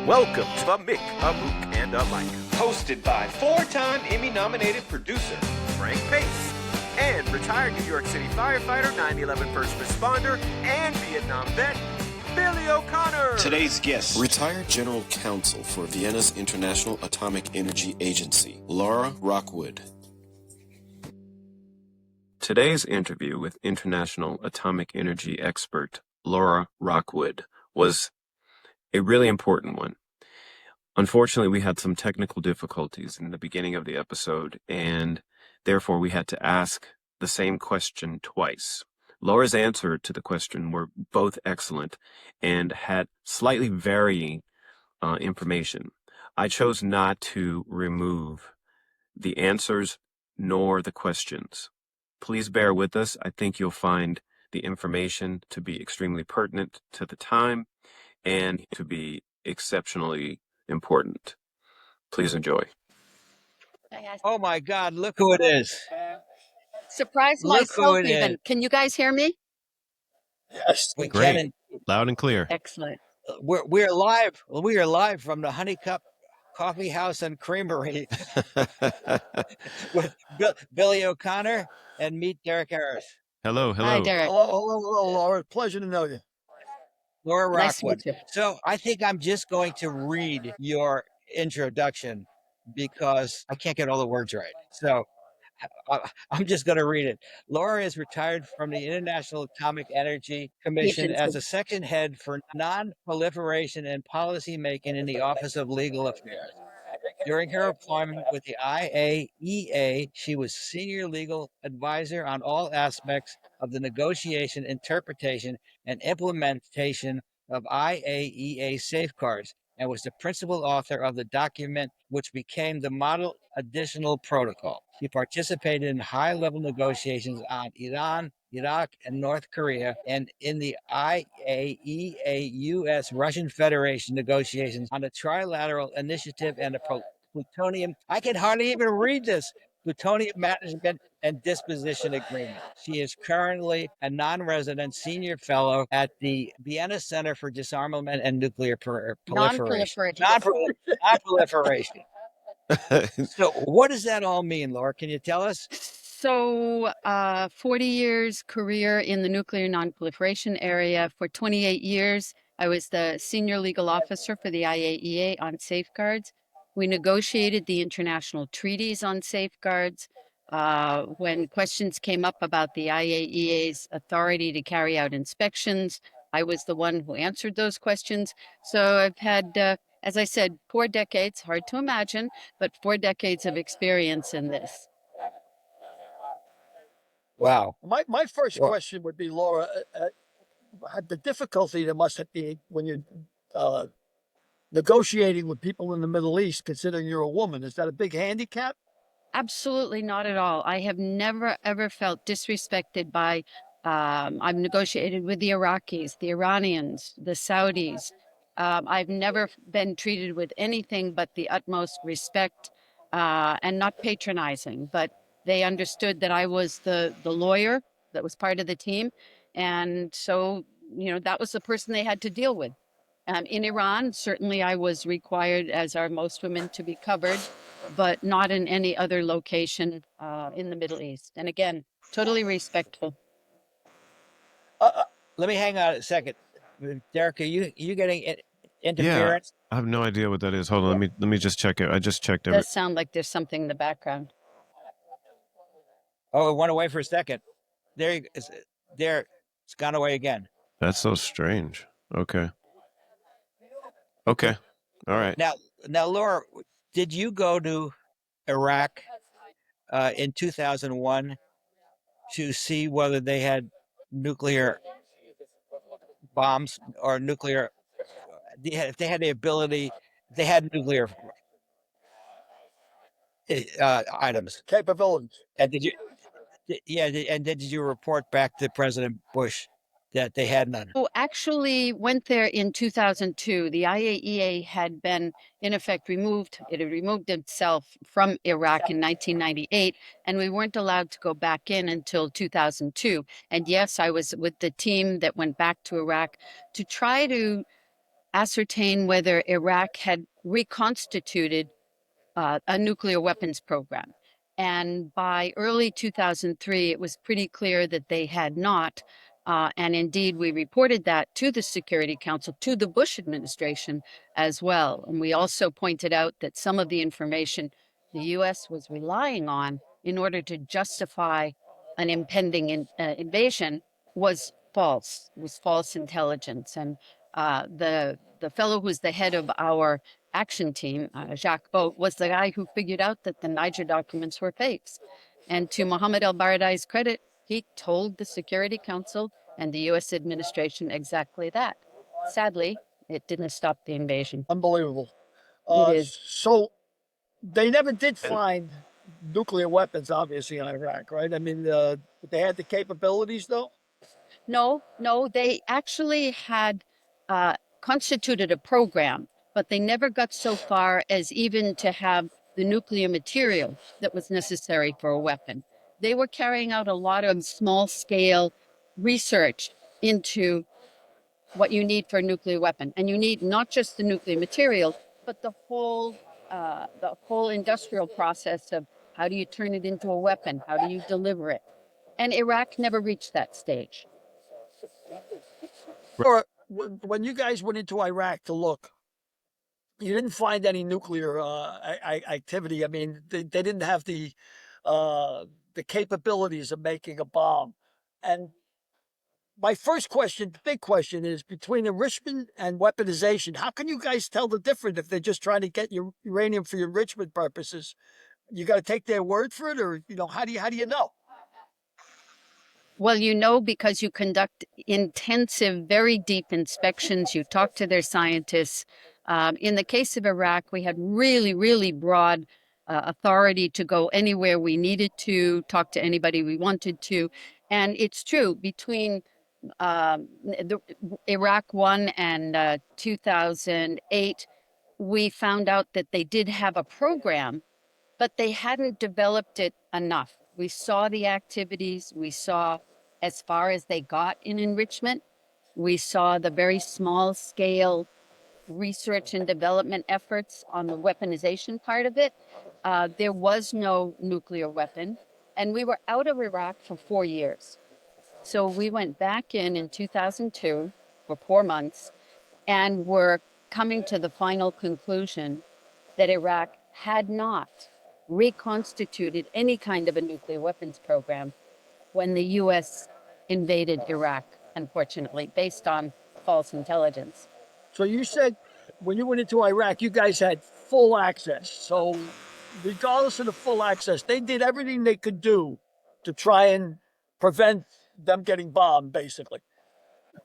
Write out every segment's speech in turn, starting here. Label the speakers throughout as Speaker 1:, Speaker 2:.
Speaker 1: Welcome to a Mick, a Mook, and a Mike.
Speaker 2: Hosted by four-time Emmy-nominated producer
Speaker 1: Frank Pace. And retired New York City firefighter, 9/11 first responder, and Vietnam vet, Billy O'Connor.
Speaker 3: Today's guest,
Speaker 4: retired General Counsel for Vienna's International Atomic Energy Agency, Laura Rockwood.
Speaker 5: Today's interview with International Atomic Energy expert Laura Rockwood was a really important one. Unfortunately, we had some technical difficulties in the beginning of the episode, and therefore we had to ask the same question twice. Laura's answer to the question were both excellent and had slightly varying information. I chose not to remove the answers nor the questions. Please bear with us. I think you'll find the information to be extremely pertinent to the time and to be exceptionally important. Please enjoy.
Speaker 3: oh my God, look who it is.
Speaker 6: Surprise
Speaker 3: Look who
Speaker 6: myself
Speaker 3: it
Speaker 6: even.
Speaker 3: is.
Speaker 6: Can you guys hear me?
Speaker 3: Yes, we
Speaker 5: Great.
Speaker 3: can.
Speaker 5: Loud and clear.
Speaker 6: Excellent.
Speaker 3: We're live. We are live from the Honeycup Coffee House and Creamery with Billy O'Connor and meet Derrec Harris.
Speaker 5: Hello.
Speaker 6: Hi, Derrec.
Speaker 7: Hello, Laura. Pleasure to know you.
Speaker 3: Laura
Speaker 6: Nice to
Speaker 3: Rockwood.
Speaker 6: meet you.
Speaker 3: So I think I'm just going to read your introduction because I can't get all the words right. So I'm just going to read it. Laura is retired from the International Atomic Energy Commission as a section head for non-proliferation and policy making in the Office of Legal Affairs. During her employment with the IAEA, she was senior legal advisor on all aspects of the negotiation, interpretation, and implementation of IAEA safeguards, and was the principal author of the document which became the model additional protocol. She participated in high-level negotiations on Iran, Iraq, and North Korea, and in the IAEA U.S.-Russian Federation negotiations on the Trilateral Initiative and the plutonium. I can hardly even read this. Plutonium Management and Disposition Agreement. She is currently a non-resident senior fellow at the Vienna Center for Disarmament and Nuclear Proliferation. Non-proliferation. So what does that all mean, Laura? Can you tell us?
Speaker 6: So 40 years career in the nuclear non-proliferation area. For 28 years, I was the senior legal officer for the IAEA on safeguards. We negotiated the international treaties on safeguards. When questions came up about the IAEA's authority to carry out inspections, I was the one who answered those questions. So I've had, as I said, 4 decades, hard to imagine, but 4 decades of experience in this.
Speaker 3: Wow.
Speaker 7: My first question would be, Laura, the difficulty there must be when you're negotiating with people in the Middle East, considering you're a woman. Is that a big handicap?
Speaker 6: Absolutely not at all. I have never, ever felt disrespected by, I've negotiated with the Iraqis, the Iranians, the Saudis. I've never been treated with anything but the utmost respect and not patronizing, but they understood that I was the lawyer that was part of the team. And so, that was the person they had to deal with. In Iran, certainly I was required, as are most women, to be covered, but not in any other location in the Middle East. And again, totally respectful.
Speaker 3: Let me hang on a second. Derrec, are you getting interference?
Speaker 5: Yeah, I have no idea what that is. Hold on, let me just check it. I just checked
Speaker 6: It does sound like there's something in the background.
Speaker 3: Oh, it went away for a second. There, it's gone away again.
Speaker 5: That's so strange. Okay. All right.
Speaker 3: Now, Laura, did you go to Iraq in 2001 to see whether they had nuclear bombs or nuclear? If they had the ability, they had nuclear items,
Speaker 7: Capabilities.
Speaker 3: and did you? Yeah, and did you report back to President Bush that they had none?
Speaker 6: Oh, actually went there in 2002. The IAEA had been, in effect, removed. It had removed itself from Iraq in 1998, and we weren't allowed to go back in until 2002. And yes, I was with the team that went back to Iraq to try to ascertain whether Iraq had reconstituted a nuclear weapons program. And by early 2003, it was pretty clear that they had not. And indeed, we reported that to the Security Council, to the Bush administration as well. And we also pointed out that some of the information the US was relying on in order to justify an impending invasion was false intelligence. And the fellow who's the head of our action team, Jacques Boat, was the guy who figured out that the Niger documents were fakes. And to Mohammed El-Baradei's credit, he told the Security Council and the U.S. administration exactly that. Sadly, it didn't stop the invasion.
Speaker 7: Unbelievable.
Speaker 6: It is.
Speaker 7: So they never did find nuclear weapons, obviously, in Iraq, right? I mean, they had the capabilities, though?
Speaker 6: No, they actually had constituted a program, but they never got so far as even to have the nuclear material that was necessary for a weapon. They were carrying out a lot of small scale research into what you need for a nuclear weapon. And you need not just the nuclear material, but the whole industrial process of how do you turn it into a weapon? How do you deliver it? And Iraq never reached that stage.
Speaker 7: Or when you guys went into Iraq to look, you didn't find any nuclear activity. I mean, they didn't have the capabilities of making a bomb. And my first question, the big question, is between enrichment and weaponization. How can you guys tell the difference if they're just trying to get your uranium for your enrichment purposes? You got to take their word for it, or how do you know?
Speaker 6: Well, because you conduct intensive, very deep inspections. You talk to their scientists. In the case of Iraq, we had really, really broad authority to go anywhere we needed to, talk to anybody we wanted to. And it's true, between Iraq 1 and 2008, we found out that they did have a program, but they hadn't developed it enough. We saw the activities, we saw as far as they got in enrichment, we saw the very small scale research and development efforts on the weaponization part of it. There was no nuclear weapon, and we were out of Iraq for 4 years. So we went back in 2002 for 4 months, and were coming to the final conclusion that Iraq had not reconstituted any kind of a nuclear weapons program when the U.S. invaded Iraq, unfortunately, based on false intelligence.
Speaker 7: So you said when you went into Iraq, you guys had full access. So regardless of the full access, they did everything they could do to try and prevent them getting bombed, basically.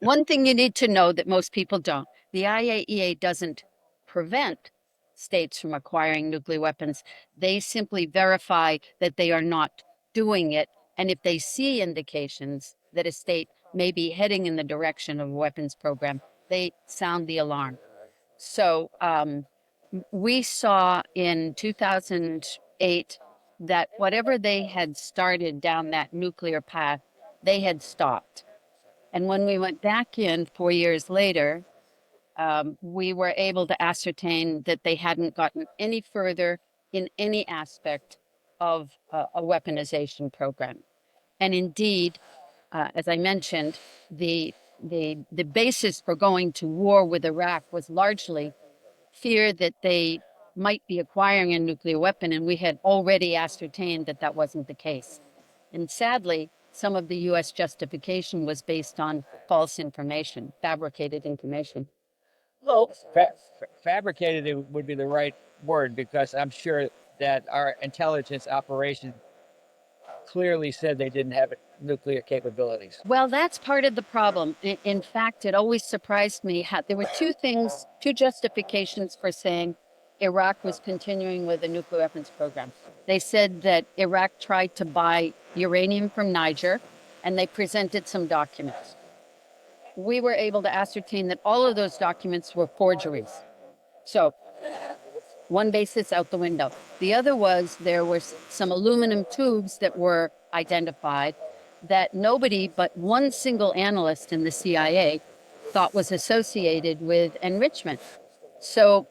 Speaker 6: One thing you need to know that most people don't, the IAEA doesn't prevent states from acquiring nuclear weapons. They simply verify that they are not doing it. And if they see indications that a state may be heading in the direction of a weapons program, they sound the alarm. So we saw in 2008 that whatever they had started down that nuclear path, they had stopped. And when we went back in 4 years later, we were able to ascertain that they hadn't gotten any further in any aspect of a weaponization program. And indeed, as I mentioned, the basis for going to war with Iraq was largely fear that they might be acquiring a nuclear weapon, and we had already ascertained that that wasn't the case. And sadly, some of the U.S. justification was based on false information, fabricated information.
Speaker 3: Well, fabricated would be the right word, because I'm sure that our intelligence operation clearly said they didn't have nuclear capabilities.
Speaker 6: Well, that's part of the problem. In fact, it always surprised me how there were two justifications for saying Iraq was continuing with a nuclear weapons program. They said that Iraq tried to buy uranium from Niger, and they presented some documents. We were able to ascertain that all of those documents were forgeries. So one basis out the window. The other was there were some aluminum tubes that were identified that nobody but one single analyst in the CIA thought was associated with enrichment. So,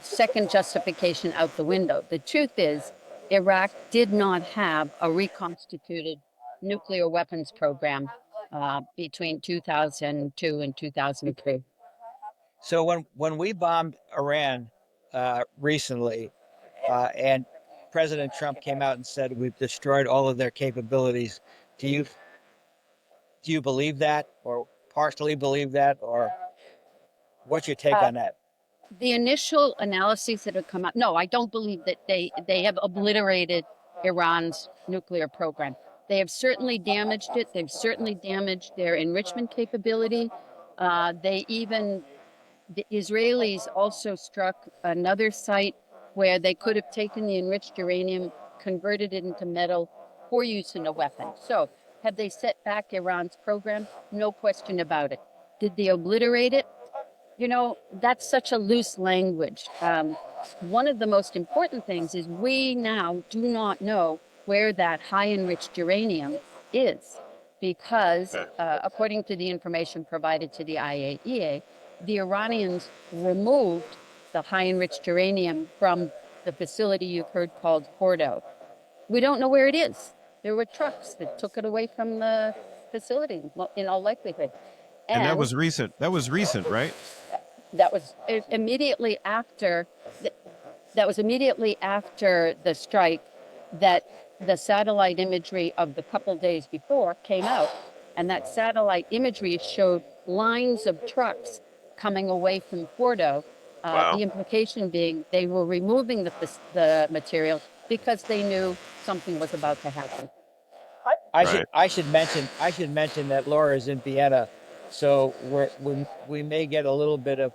Speaker 6: second justification out the window. The truth is, Iraq did not have a reconstituted nuclear weapons program between 2002 and 2003.
Speaker 3: So when we bombed Iran recently, and President Trump came out and said we've destroyed all of their capabilities, do you believe that, or partially believe that, or what's your take
Speaker 6: Uh,
Speaker 3: on that?
Speaker 6: the initial analyses that have come out, no, I don't believe that they have obliterated Iran's nuclear program. They have certainly damaged it. They've certainly damaged their enrichment capability. The Israelis also struck another site where they could have taken the enriched uranium, converted it into metal for use in a weapon. So, have they set back Iran's program? No question about it. Did they obliterate it? That's such a loose language. One of the most important things is we now do not know where that high enriched uranium is because, according to the information provided to the IAEA, the Iranians removed the high enriched uranium from the facility you've heard called Fordo. We don't know where it is. There were trucks that took it away from the facility, in all likelihood.
Speaker 8: And that
Speaker 6: And
Speaker 8: was recent. That was recent, right?
Speaker 6: that was immediately after that was immediately after the strike that the satellite imagery of the couple days before came out, and that satellite imagery showed lines of trucks coming away from Fordo.
Speaker 5: Wow.
Speaker 6: The implication being they were removing the material because they knew something was about to happen.
Speaker 3: I should mention that Laura is in Vienna, so we may get a little bit of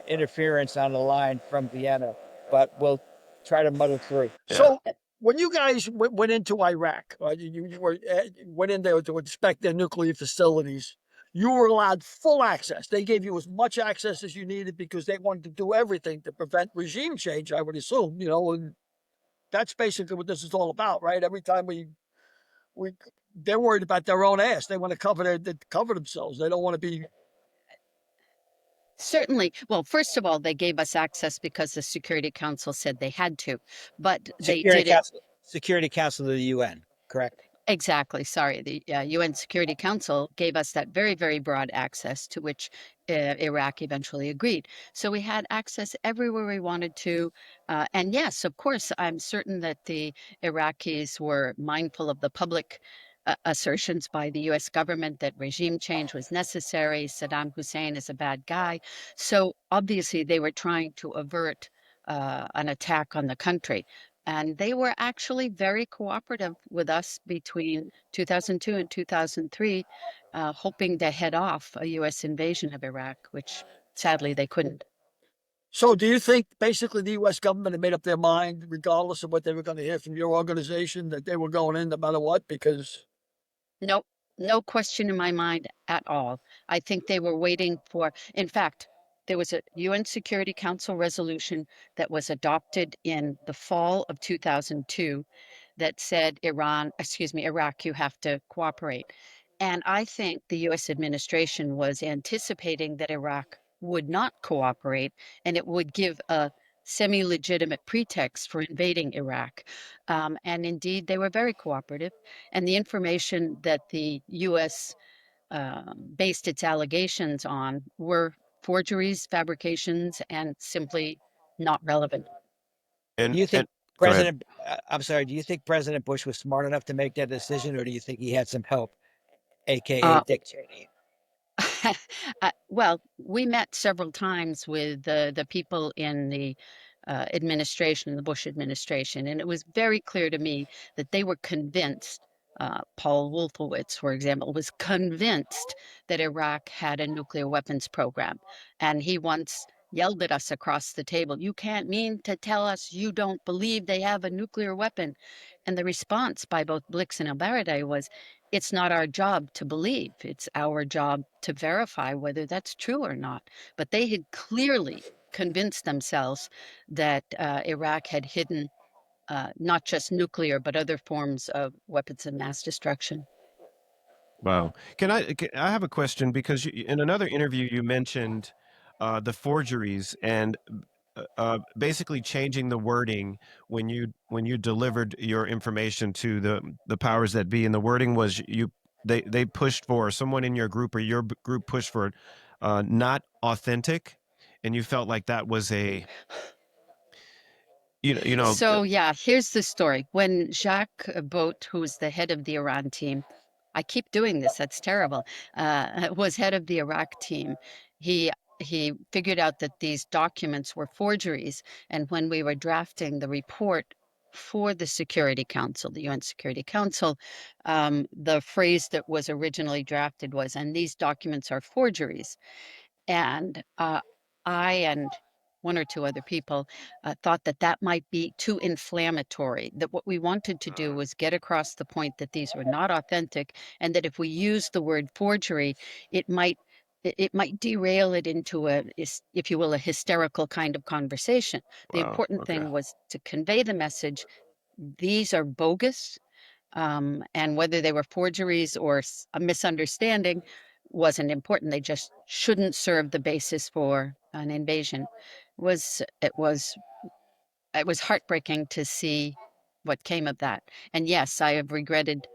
Speaker 3: interference on the line from Vienna, but we'll try to muddle through.
Speaker 5: Yeah.
Speaker 7: So when you guys went into Iraq, went in there to inspect their nuclear facilities, you were allowed full access. They gave you as much access as you needed because they wanted to do everything to prevent regime change, I would assume, and that's basically what this is all about, right? Every time we they're worried about their own ass. They want to cover themselves. They don't want to be.
Speaker 6: Certainly. Well, first of all, they gave us access because the Security Council said they had to, but they did it.
Speaker 3: Security Council of the UN, correct?
Speaker 6: Exactly. Sorry. The UN Security Council gave us that very, very broad access to which Iraq eventually agreed. So we had access everywhere we wanted to. And yes, of course, I'm certain that the Iraqis were mindful of the public assertions by the US government that regime change was necessary. Saddam Hussein is a bad guy. So obviously, they were trying to avert an attack on the country. And they were actually very cooperative with us between 2002 and 2003, hoping to head off a U.S. invasion of Iraq, which sadly they couldn't.
Speaker 7: So, do you think basically the U.S. government had made up their mind, regardless of what they were going to hear from your organization, that they were going in no matter what? Because
Speaker 6: No, no question in my mind at all. I think they were waiting for, in fact, there was a UN Security Council resolution that was adopted in the fall of 2002 that said Iraq, you have to cooperate. And I think the US administration was anticipating that Iraq would not cooperate and it would give a semi legitimate pretext for invading Iraq. And indeed, they were very cooperative. And the information that the US based its allegations on were forgeries, fabrications, and simply not relevant.
Speaker 3: Do you think
Speaker 8: Go ahead.
Speaker 3: I'm sorry, do you think President Bush was smart enough to make that decision, or do you think he had some help, aka
Speaker 6: Uh,
Speaker 3: Dick Cheney?
Speaker 6: well, we met several times with the people in the administration, the Bush administration, and it was very clear to me that they were convinced. Paul Wolfowitz, for example, was convinced that Iraq had a nuclear weapons program. And he once yelled at us across the table, "You can't mean to tell us you don't believe they have a nuclear weapon." And the response by both Blix and Albarrade was, it's not our job to believe. It's our job to verify whether that's true or not. But they had clearly convinced themselves that Iraq had hidden not just nuclear, but other forms of weapons of mass destruction.
Speaker 8: Wow. I have a question because in another interview you mentioned the forgeries and basically changing the wording when you delivered your information to the powers that be, and the wording was they pushed for, someone in your group or your group pushed for not authentic, and you felt like that was a you know
Speaker 6: So yeah, here's the story. When Jacques Boat, who was the head of the Iran team, I keep doing this, that's terrible, was head of the Iraq team, he he figured out that these documents were forgeries. And when we were drafting the report for the Security Council, the UN Security Council, the phrase that was originally drafted was, "And these documents are forgeries." And I and one or two other people thought that that might be too inflammatory, that what we wanted to do was get across the point that these were not authentic, and that if we use the word forgery, it might it might derail it into if you will, a hysterical kind of conversation. The
Speaker 8: wow,
Speaker 6: important
Speaker 8: okay,
Speaker 6: thing was to convey the message: these are bogus, and whether they were forgeries or a misunderstanding wasn't important. They just shouldn't serve the basis for an invasion. It was heartbreaking to see what came of that. And yes, I have regretted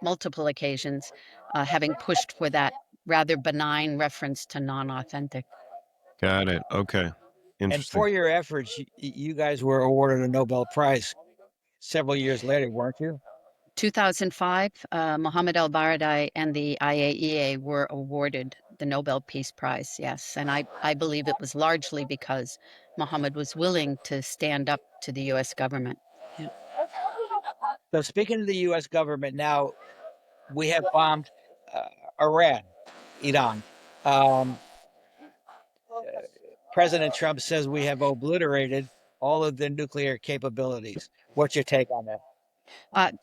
Speaker 6: multiple occasions having pushed for that rather benign reference to non-authentic.
Speaker 8: got it, okay,
Speaker 3: And
Speaker 8: interesting.
Speaker 3: for your efforts, you guys were awarded a Nobel Prize several years later, weren't you?
Speaker 6: 2005, Mohammed al-Baradei and the IAEA were awarded the Nobel Peace Prize, yes. And I believe it was largely because Mohammed was willing to stand up to the U.S. government. Yeah.
Speaker 3: So speaking of the U.S. government, now we have bombed uh, Iran, Iran. Um, President Trump says we have obliterated all of the nuclear capabilities. What's your take on that?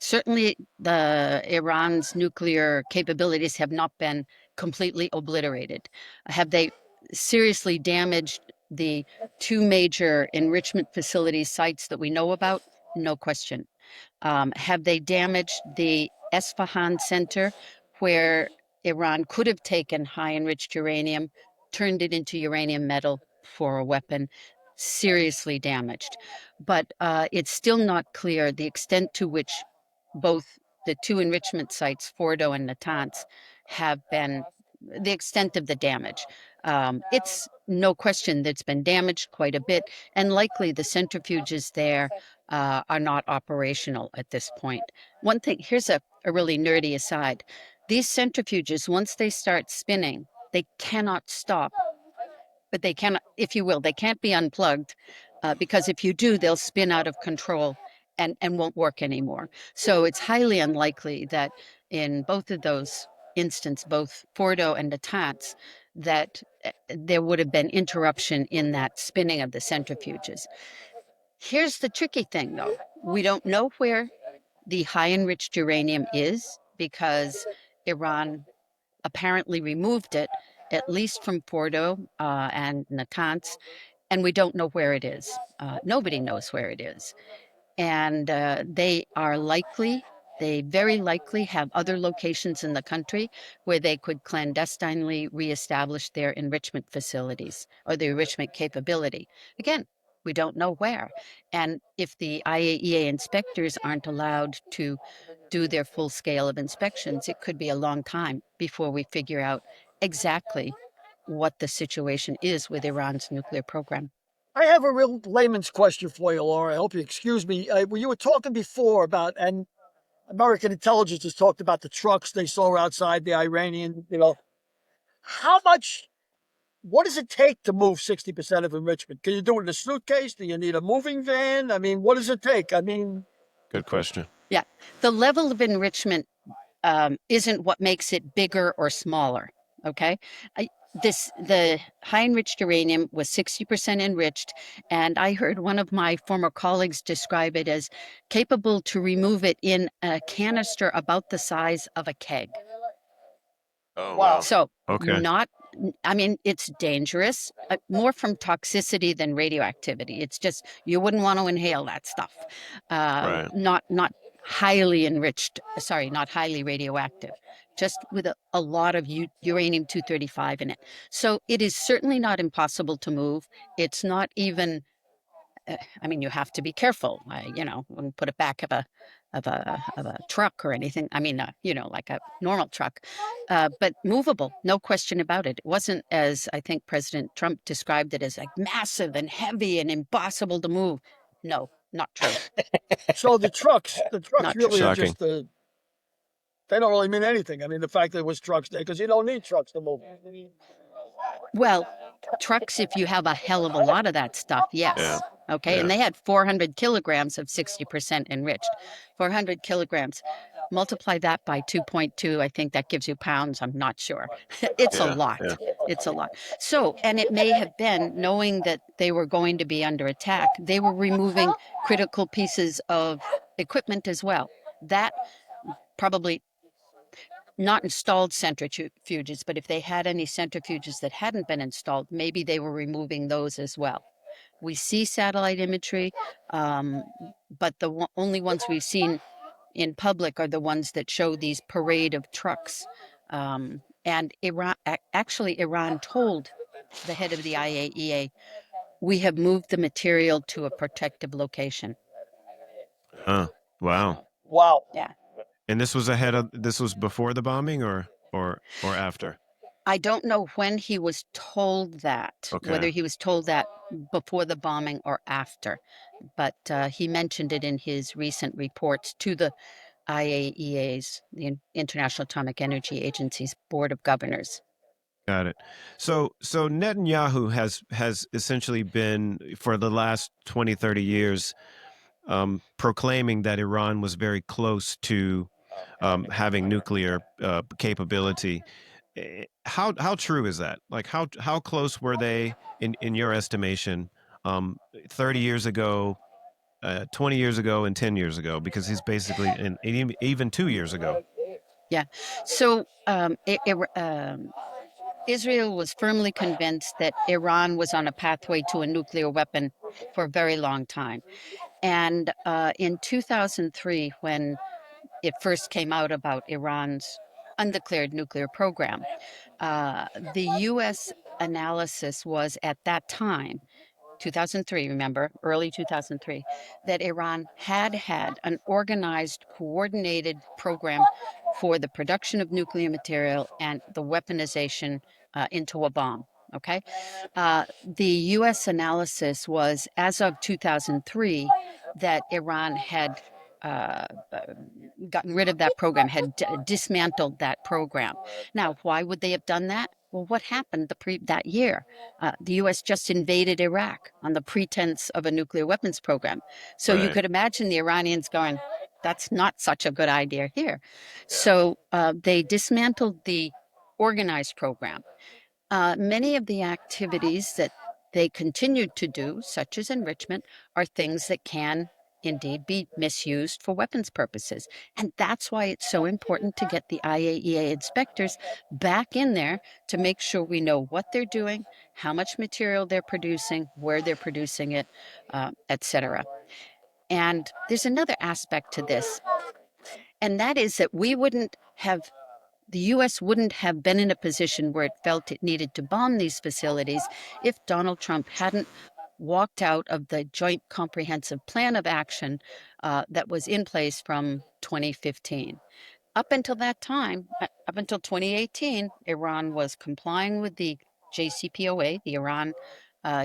Speaker 6: Certainly, the Iran's nuclear capabilities have not been completely obliterated. Have they seriously damaged the two major enrichment facility sites that we know about? No question. Have they damaged the Esfahan center, where Iran could have taken high enriched uranium, turned it into uranium metal for a weapon? Seriously damaged. But it's still not clear the extent to which both the two enrichment sites, Fordo and Natanz, have been the extent of the damage. It's no question that's been damaged quite a bit, and likely the centrifuges there are not operational at this point. One thing, here's a really nerdy aside. These centrifuges, once they start spinning, they cannot stop, but they cannot, if you will, they can't be unplugged, because if you do, they'll spin out of control and won't work anymore. So it's highly unlikely that in both of those instances, both Fordo and Natanz, that there would have been interruption in that spinning of the centrifuges. Here's the tricky thing, though. We don't know where the high enriched uranium is, because Iran apparently removed it, at least from Fordo and Natanz, and we don't know where it is. Nobody knows where it is. And they very likely have other locations in the country where they could clandestinely reestablish their enrichment facilities or the enrichment capability. Again, we don't know where. And if the IAEA inspectors aren't allowed to do their full scale of inspections, it could be a long time before we figure out exactly what the situation is with Iran's nuclear program.
Speaker 7: I have a real layman's question for you, Laura. I hope you excuse me. When you were talking before about, and American intelligence has talked about the trucks they saw outside the Iranian, how much, what does it take to move 60% of enrichment? Can you do it in a suitcase? Do you need a moving van? I mean, what does it take? I mean,
Speaker 8: Good question.
Speaker 6: Yeah, the level of enrichment isn't what makes it bigger or smaller. Okay, the high enriched uranium was 60% enriched, and I heard one of my former colleagues describe it as capable to remove it in a canister about the size of a keg.
Speaker 8: Oh
Speaker 7: wow.
Speaker 8: wow.
Speaker 6: So
Speaker 8: Okay.
Speaker 6: not, I mean, it's dangerous, more from toxicity than radioactivity. It's just you wouldn't want to inhale that stuff.
Speaker 8: Right.
Speaker 6: Not highly enriched, sorry, not highly radioactive. just with a lot of uranium-235 in it. So it is certainly not impossible to move. It's not even, I mean, you have to be careful. Wouldn't put it back of a truck or anything. I mean, like a normal truck, but movable, no question about it. It wasn't, as I think President Trump described it, as like massive and heavy and impossible to move. No, not true.
Speaker 7: So the trucks
Speaker 6: Not true.
Speaker 7: really are
Speaker 8: Shocking.
Speaker 7: just they don't really mean anything. I mean, the fact that it was trucks there, because you don't need trucks to move.
Speaker 6: Well, trucks, if you have a hell of a lot of that stuff, yes.
Speaker 8: Yeah.
Speaker 6: Okay.
Speaker 8: Yeah.
Speaker 6: And they had 400 kilograms of 60% enriched. 400 kilograms. Multiply that by 2.2. I think that gives you pounds. I'm not sure. It's a
Speaker 8: Yeah.
Speaker 6: lot.
Speaker 8: Yeah.
Speaker 6: It's a lot. So, and it may have been, knowing that they were going to be under attack, they were removing critical pieces of equipment as well. That probably not installed centrifuges, but if they had any centrifuges that hadn't been installed, maybe they were removing those as well. We see satellite imagery, but the only ones we've seen in public are the ones that show these parade of trucks. And Iran told the head of the IAEA, we have moved the material to a protective location.
Speaker 8: Huh. Wow.
Speaker 7: Wow.
Speaker 6: Yeah.
Speaker 8: And this was before the bombing or after?
Speaker 6: I don't know when he was told that, whether
Speaker 8: Okay.
Speaker 6: he was told that before the bombing or after, but he mentioned it in his recent reports to the IAEA's, the International Atomic Energy Agency's Board of Governors.
Speaker 8: Got it. So Netanyahu has essentially been, for the last 20, 30 years, proclaiming that Iran was very close to having nuclear capability. How true is that? Like how close were they in your estimation 30 years ago, 20 years ago, and 10 years ago? Because he's basically, and even 2 years ago.
Speaker 6: Yeah. So Israel was firmly convinced that Iran was on a pathway to a nuclear weapon for a very long time. And in 2003, when it first came out about Iran's undeclared nuclear program, the U.S. analysis was at that time, 2003, remember, early 2003, that Iran had an organized, coordinated program for the production of nuclear material and the weaponization into a bomb. Okay. The U.S. analysis was, as of 2003, that Iran had gotten rid of that program, had dismantled that program. Now, why would they have done that? Well, what happened that year? The U.S. just invaded Iraq on the pretense of a nuclear weapons program. So you
Speaker 8: Right.
Speaker 6: could imagine the Iranians going, that's not such a good idea here. So they dismantled the organized program. Many of the activities that they continued to do, such as enrichment, are things that can indeed be misused for weapons purposes. And that's why it's so important to get the IAEA inspectors back in there to make sure we know what they're doing, how much material they're producing, where they're producing it, etc. And there's another aspect to this, and that is that the U.S. wouldn't have been in a position where it felt it needed to bomb these facilities if Donald Trump hadn't walked out of the Joint Comprehensive Plan of Action that was in place from 2015. Up until that time, up until 2018, Iran was complying with the JCPOA, the Iran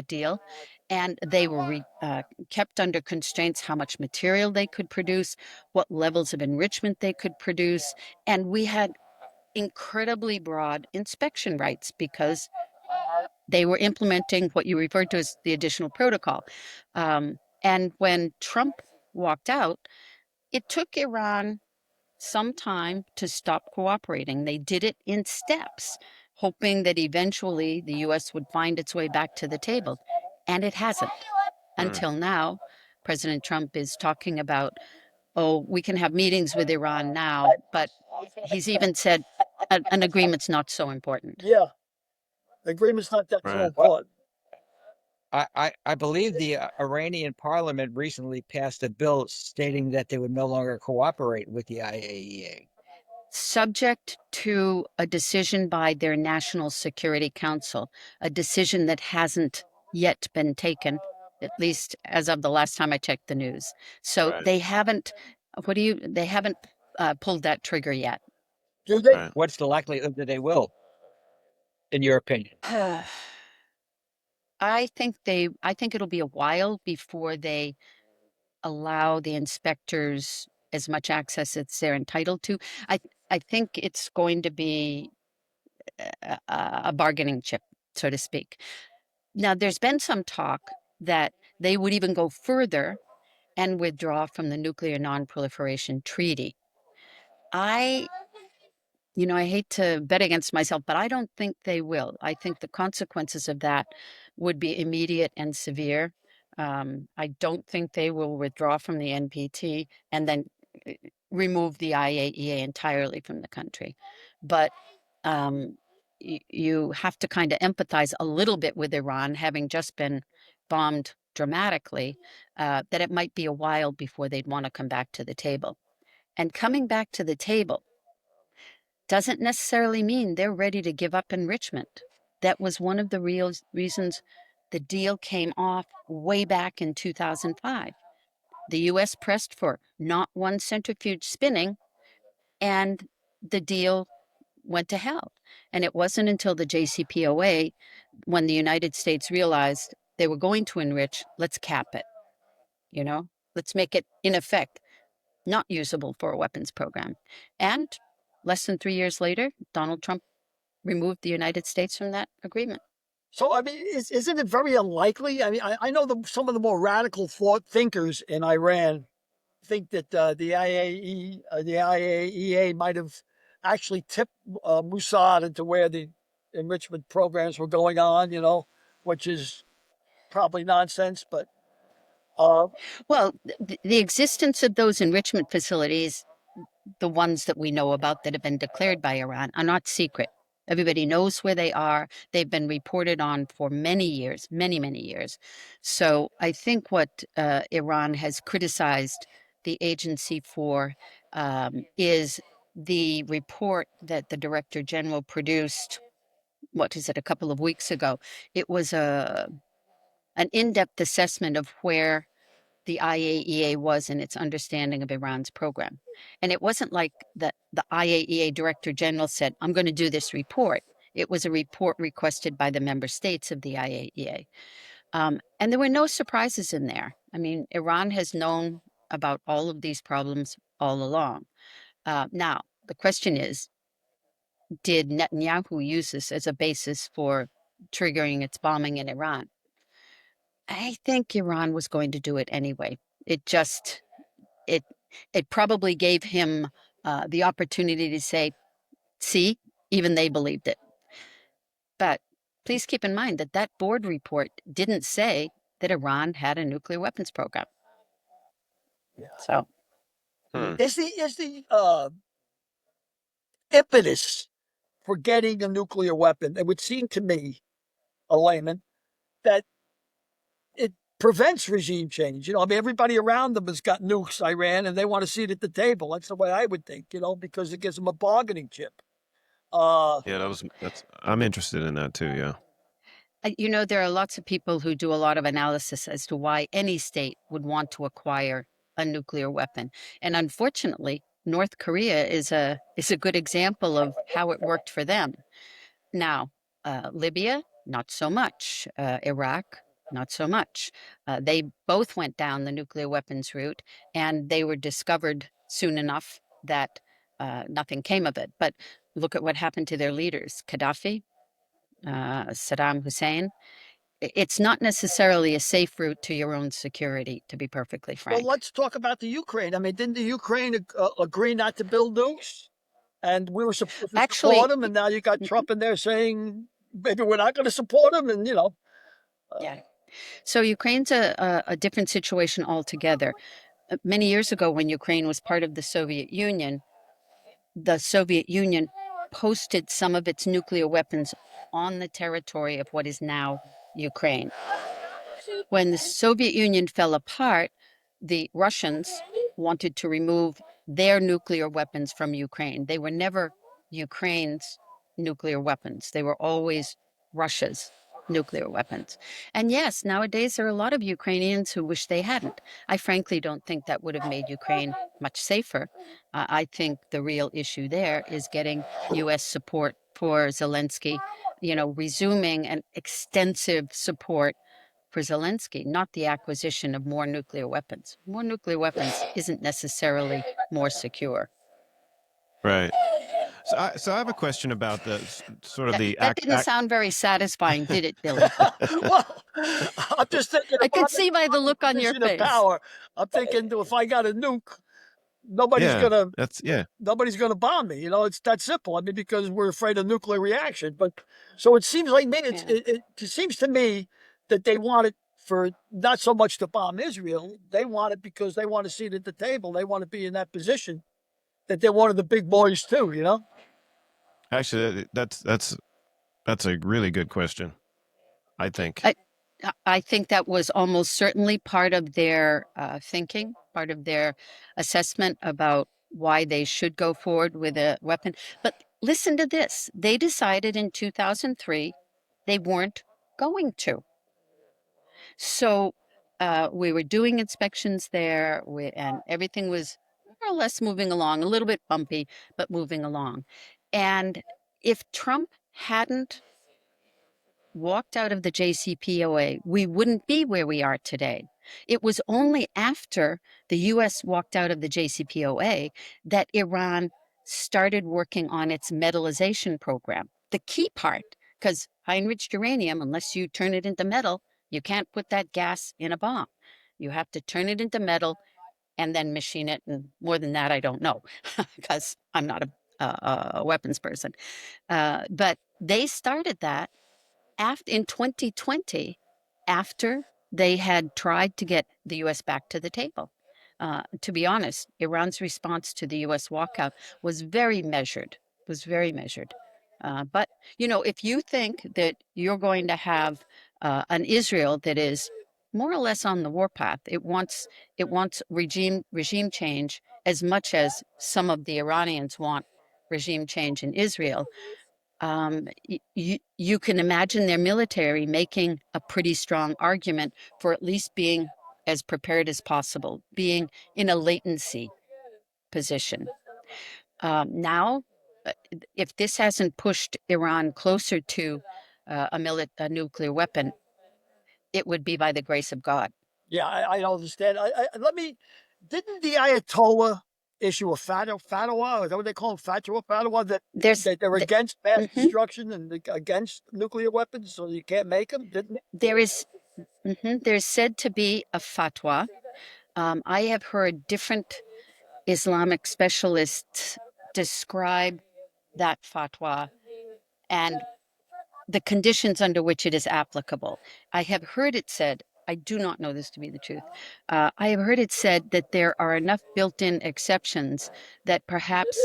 Speaker 6: deal, and they were kept under constraints how much material they could produce, what levels of enrichment they could produce, and we had incredibly broad inspection rights because they were implementing what you referred to as the additional protocol. And when Trump walked out, it took Iran some time to stop cooperating. They did it in steps, hoping that eventually the U.S. would find its way back to the table. And it hasn't. Until now, President Trump is talking about, oh, we can have meetings with Iran now, but he's even said an agreement's not so important.
Speaker 7: Yeah. The agreement's not that so
Speaker 8: Right.
Speaker 7: important.
Speaker 3: I believe the Iranian parliament recently passed a bill stating that they would no longer cooperate with the IAEA.
Speaker 6: subject to a decision by their National Security Council, a decision that hasn't yet been taken, at least as of the last time I checked the news. So
Speaker 4: Right.
Speaker 6: they haven't, they haven't pulled that trigger yet.
Speaker 7: Do they?
Speaker 4: Right.
Speaker 3: What's the likelihood that they will, in your opinion?
Speaker 6: I think it'll be a while before they allow the inspectors as much access as they're entitled to. I think it's going to be a bargaining chip, so to speak. Now, there's been some talk that they would even go further and withdraw from the Nuclear Non-Proliferation Treaty. I hate to bet against myself, but I don't think they will. I think the consequences of that would be immediate and severe. I don't think they will withdraw from the NPT and then uh, remove the IAEA entirely from the country. But you have to kind of empathize a little bit with Iran, having just been bombed dramatically, that it might be a while before they'd want to come back to the table. And coming back to the table doesn't necessarily mean they're ready to give up enrichment. That was one of the real reasons the deal came off way back in 2005. The US pressed for not one centrifuge spinning, and the deal went to hell. And it wasn't until the JCPOA, when the United States realized they were going to enrich, let's cap it, let's make it, in effect, not usable for a weapons program. And less than 3 years later, Donald Trump removed the United States from that agreement.
Speaker 7: So, I mean, isn't it very unlikely? I mean, I know some of the more radical thought thinkers in Iran think that the IAEA might have actually tipped Mossad into where the enrichment programs were going on, which is probably nonsense. But
Speaker 6: Well, the existence of those enrichment facilities, the ones that we know about that have been declared by Iran, are not secret. Everybody knows where they are. They've been reported on for many years, many, many years. So I think what Iran has criticized the agency for is the report that the Director General produced. What is it, a couple of weeks ago? It was an in-depth assessment of where the IAEA was in its understanding of Iran's program. And it wasn't like the IAEA Director General said, I'm going to do this report. It was a report requested by the member states of the IAEA. And there were no surprises in there. I mean, Iran has known about all of these problems all along. Now, the question is, did Netanyahu use this as a basis for triggering its bombing in Iran? I think Iran was going to do it anyway. It just it it probably gave him the opportunity to say, "See, even they believed it." But please keep in mind that that board report didn't say that Iran had a nuclear weapons program. So
Speaker 4: Hmm.
Speaker 7: is the impetus for getting a nuclear weapon? It would seem to me, a layman, that it prevents regime change. I mean, everybody around them has got nukes, Iran, and they want to see it at the table. That's the way I would think, because it gives them a bargaining chip.
Speaker 8: Yeah, I'm interested in that too. Yeah.
Speaker 6: there are lots of people who do a lot of analysis as to why any state would want to acquire a nuclear weapon, and unfortunately, North Korea is a good example of how it worked for them. Now, Libya, not so much. Iraq, not so much. They both went down the nuclear weapons route, and they were discovered soon enough that nothing came of it. But look at what happened to their leaders, Gaddafi, Saddam Hussein. It's not necessarily a safe route to your own security, to be perfectly
Speaker 7: well,
Speaker 6: frank.
Speaker 7: let's talk about the Ukraine. I mean, didn't the Ukraine agree not to build nukes? And we were supposed to
Speaker 6: Actually,
Speaker 7: support them, and now you got Trump in there saying maybe we're not going to support them, and
Speaker 6: yeah. So Ukraine's a different situation altogether. Many years ago, when Ukraine was part of the Soviet Union posted some of its nuclear weapons on the territory of what is now Ukraine. When the Soviet Union fell apart, the Russians wanted to remove their nuclear weapons from Ukraine. They were never Ukraine's nuclear weapons. They were always Russia's nuclear weapons. And yes, nowadays there are a lot of Ukrainians who wish they hadn't. I frankly don't think that would have made Ukraine much safer. I think the real issue there is getting U.S. support for Zelensky, resuming an extensive support for Zelensky, not the acquisition of more nuclear weapons. More nuclear weapons isn't necessarily more secure.
Speaker 8: Right. So I have a question about sort of the
Speaker 6: That didn't sound very satisfying, did it, Billy?
Speaker 7: Well, I'm just thinking.
Speaker 6: I
Speaker 7: If
Speaker 6: could
Speaker 7: I'm
Speaker 6: see by the look on your
Speaker 7: position of
Speaker 6: face.
Speaker 7: power, I'm thinking, if I got a nuke, nobody's
Speaker 8: yeah,
Speaker 7: gonna
Speaker 8: that's yeah.
Speaker 7: nobody's gonna bomb me. It's that simple. I mean, because we're afraid of nuclear reaction. But so it seems like maybe it seems to me that they want it for not so much to bomb Israel. They want it because they want to see it at the table. They want to be in that position that they're one of the big boys too.
Speaker 8: Actually, that's a really good question, I think.
Speaker 6: I think that was almost certainly part of their thinking, part of their assessment about why they should go forward with a weapon. But listen to this. They decided in 2003 they weren't going to. So we were doing inspections there, and everything was more or less moving along, a little bit bumpy, but moving along. And if Trump hadn't walked out of the JCPOA, we wouldn't be where we are today. It was only after the US walked out of the JCPOA that Iran started working on its metallization program. The key part, because high enriched uranium, unless you turn it into metal, you can't put that gas in a bomb. You have to turn it into metal and then machine it. And more than that, I don't know, because I'm not a weapons person. But they started that in 2020, after they had tried to get the U.S. back to the table. To be honest, Iran's response to the U.S. walkout was very measured, but, if you think that you're going to have an Israel that is more or less on the warpath, it wants regime change as much as some of the Iranians want regime change in Israel. You can imagine their military making a pretty strong argument for at least being as prepared as possible, being in a latency position. Now, if this hasn't pushed Iran closer to a nuclear weapon, it would be by the grace of God.
Speaker 7: Yeah, I understand. Didn't the Ayatollah issue a fatwa? Is that what they call them? Fatwa that they're against mass destruction and against nuclear weapons, so you can't make them? Didn't
Speaker 6: there's said to be a fatwa. I have heard different Islamic specialists describe that fatwa and the conditions under which it is applicable. I have heard it said, I do not know this to be the truth. I have heard it said that there are enough built-in exceptions that perhaps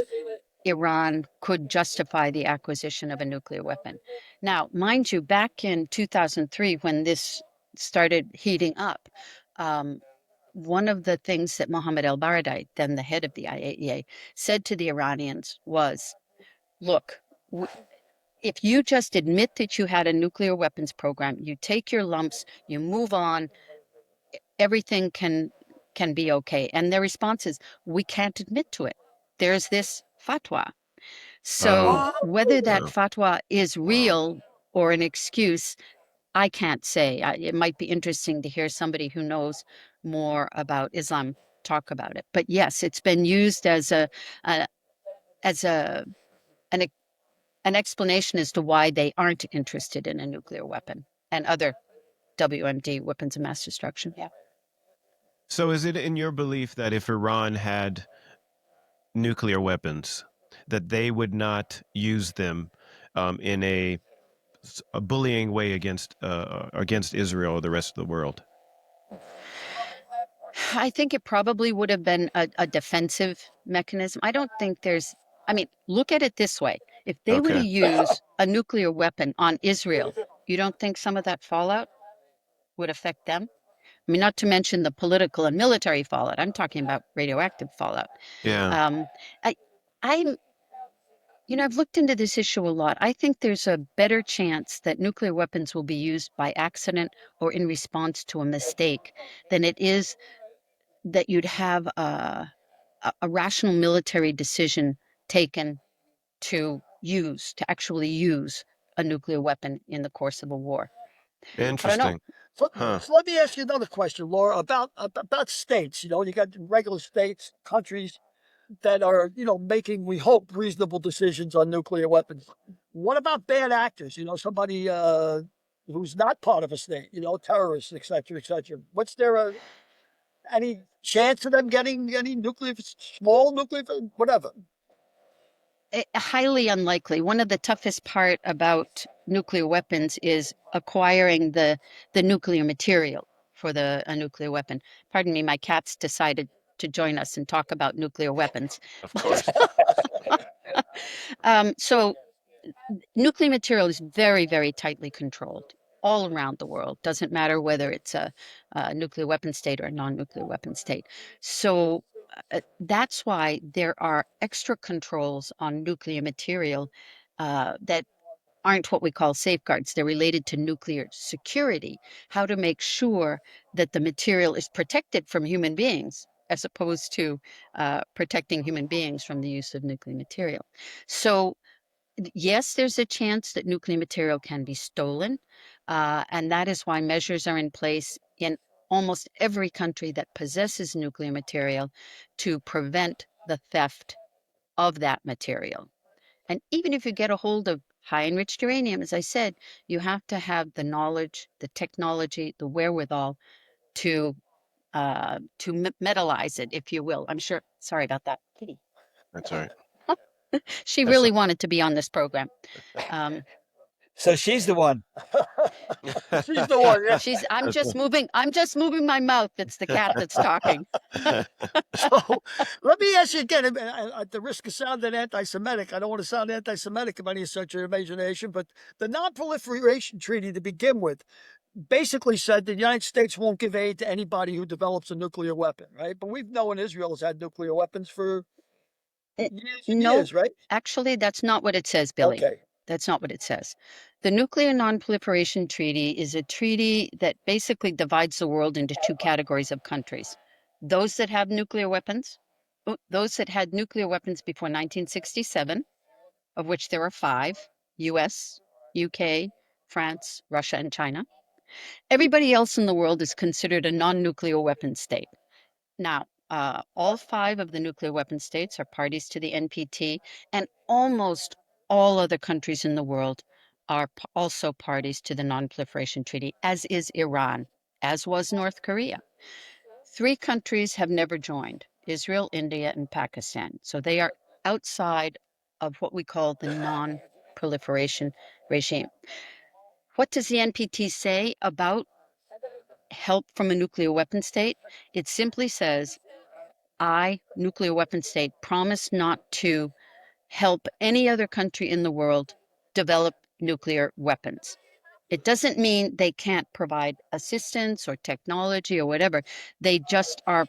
Speaker 6: Iran could justify the acquisition of a nuclear weapon. Now, mind you, back in 2003, when this started heating up, one of the things that Mohammed el-Baradei, then the head of the IAEA, said to the Iranians was, look, if you just admit that you had a nuclear weapons program, you take your lumps, you move on, everything can be okay. And their response is, we can't admit to it. There's this fatwa. So whether that fatwa is real or an excuse, I can't say. It might be interesting to hear somebody who knows more about Islam talk about it. But yes, it's been used as an explanation as to why they aren't interested in a nuclear weapon and other WMD, weapons of mass destruction. Yeah.
Speaker 8: So is it in your belief that if Iran had nuclear weapons, that they would not use them in a bullying way against Israel or the rest of the world?
Speaker 6: I think it probably would have been a defensive mechanism. I don't think look at it this way. If they were to use a nuclear weapon on Israel, you don't think some of that fallout would affect them? I mean, not to mention the political and military fallout. I'm talking about radioactive fallout.
Speaker 8: Yeah.
Speaker 6: Um, I'm I've looked into this issue a lot. I think there's a better chance that nuclear weapons will be used by accident or in response to a mistake than it is that you'd have a rational military decision taken to actually use a nuclear weapon in the course of a war. I don't know.
Speaker 8: Interesting.
Speaker 7: So,
Speaker 8: Huh.
Speaker 7: so let me ask you another question, Laura, about states. You got regular states, countries that are, making, we hope, reasonable decisions on nuclear weapons. What about bad actors? Somebody who's not part of a state, terrorists, et cetera, et cetera. What's there any chance of them getting any small nuclear, whatever?
Speaker 6: Highly unlikely. One of the toughest part about nuclear weapons is acquiring the nuclear material for a nuclear weapon. Pardon me, my cats decided to join us and talk about nuclear weapons.
Speaker 8: Of course.
Speaker 6: So nuclear material is very, very tightly controlled all around the world. Doesn't matter whether it's a nuclear weapon state or a non-nuclear weapon state. So that's why there are extra controls on nuclear material that aren't what we call safeguards. They're related to nuclear security, how to make sure that the material is protected from human beings as opposed to protecting human beings from the use of nuclear material. So yes, there's a chance that nuclear material can be stolen. And that is why measures are in place in almost every country that possesses nuclear material to prevent the theft of that material. And even if you get a hold of high enriched uranium, as I said, you have to have the knowledge, the technology, the wherewithal to metallize it, if you will. I'm sure. Sorry about that, Kitty.
Speaker 8: That's all right.
Speaker 6: She
Speaker 8: That's
Speaker 6: really wanted to be on this program.
Speaker 3: So she's the one.
Speaker 7: She's the one. Yeah.
Speaker 6: I'm just moving my mouth. It's the cat that's talking.
Speaker 7: So let me ask you again, at the risk of sounding anti-Semitic, I don't want to sound anti-Semitic of any such imagination, but the non-proliferation treaty to begin with basically said the United States won't give aid to anybody who develops a nuclear weapon, right? But we've known Israel has had nuclear weapons for years and
Speaker 6: No,
Speaker 7: years, right?
Speaker 6: actually, that's not what it says, Billy.
Speaker 7: Okay.
Speaker 6: That's not what it says. The Nuclear Non-Proliferation Treaty is a treaty that basically divides the world into two categories of countries. Those that have nuclear weapons, those that had nuclear weapons before 1967, of which there are 5, US, UK, France, Russia, and China. Everybody else in the world is considered a non-nuclear weapon state. Now, all 5 of the nuclear weapon states are parties to the NPT, and almost all other countries in the world are also parties to the Non-Proliferation Treaty, as is Iran, as was North Korea. 3 countries have never joined: Israel, India, and Pakistan. So they are outside of what we call the non-proliferation regime. What does the NPT say about help from a nuclear weapon state? It simply says, I, nuclear weapon state, promise not to help any other country in the world develop nuclear weapons. It doesn't mean they can't provide assistance or technology or whatever. They just are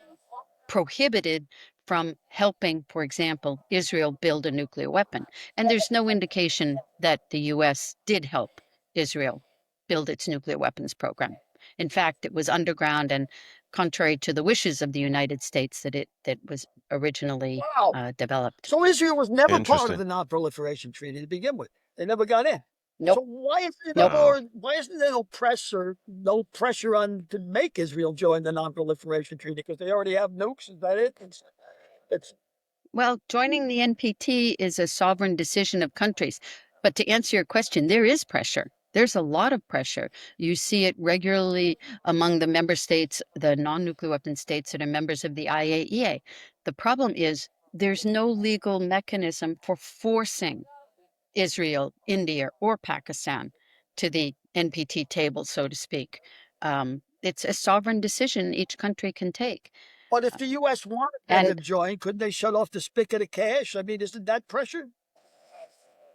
Speaker 6: prohibited from helping, for example, Israel build a nuclear weapon. And there's no indication that the US did help Israel build its nuclear weapons program. In fact, it was underground and contrary to the wishes of the United States that was originally developed.
Speaker 7: So Israel was never part of
Speaker 8: Interesting.
Speaker 7: the Non-Proliferation Treaty to begin with. They never got in.
Speaker 6: Nope.
Speaker 7: So why isn't
Speaker 8: Nope.
Speaker 7: why isn't there no pressure on to make Israel join the Non-Proliferation Treaty because they already have nukes? Is that it? It's
Speaker 6: Well, joining the NPT is a sovereign decision of countries. But to answer your question, there is pressure. There's a lot of pressure. You see it regularly among the member states, the non-nuclear weapon states that are members of the IAEA. The problem is there's no legal mechanism for forcing Israel, India, or Pakistan to the NPT table, so to speak. It's a sovereign decision each country can take.
Speaker 7: But if the U.S. wanted them to join, couldn't they shut off the spigot of cash? I mean, isn't that pressure?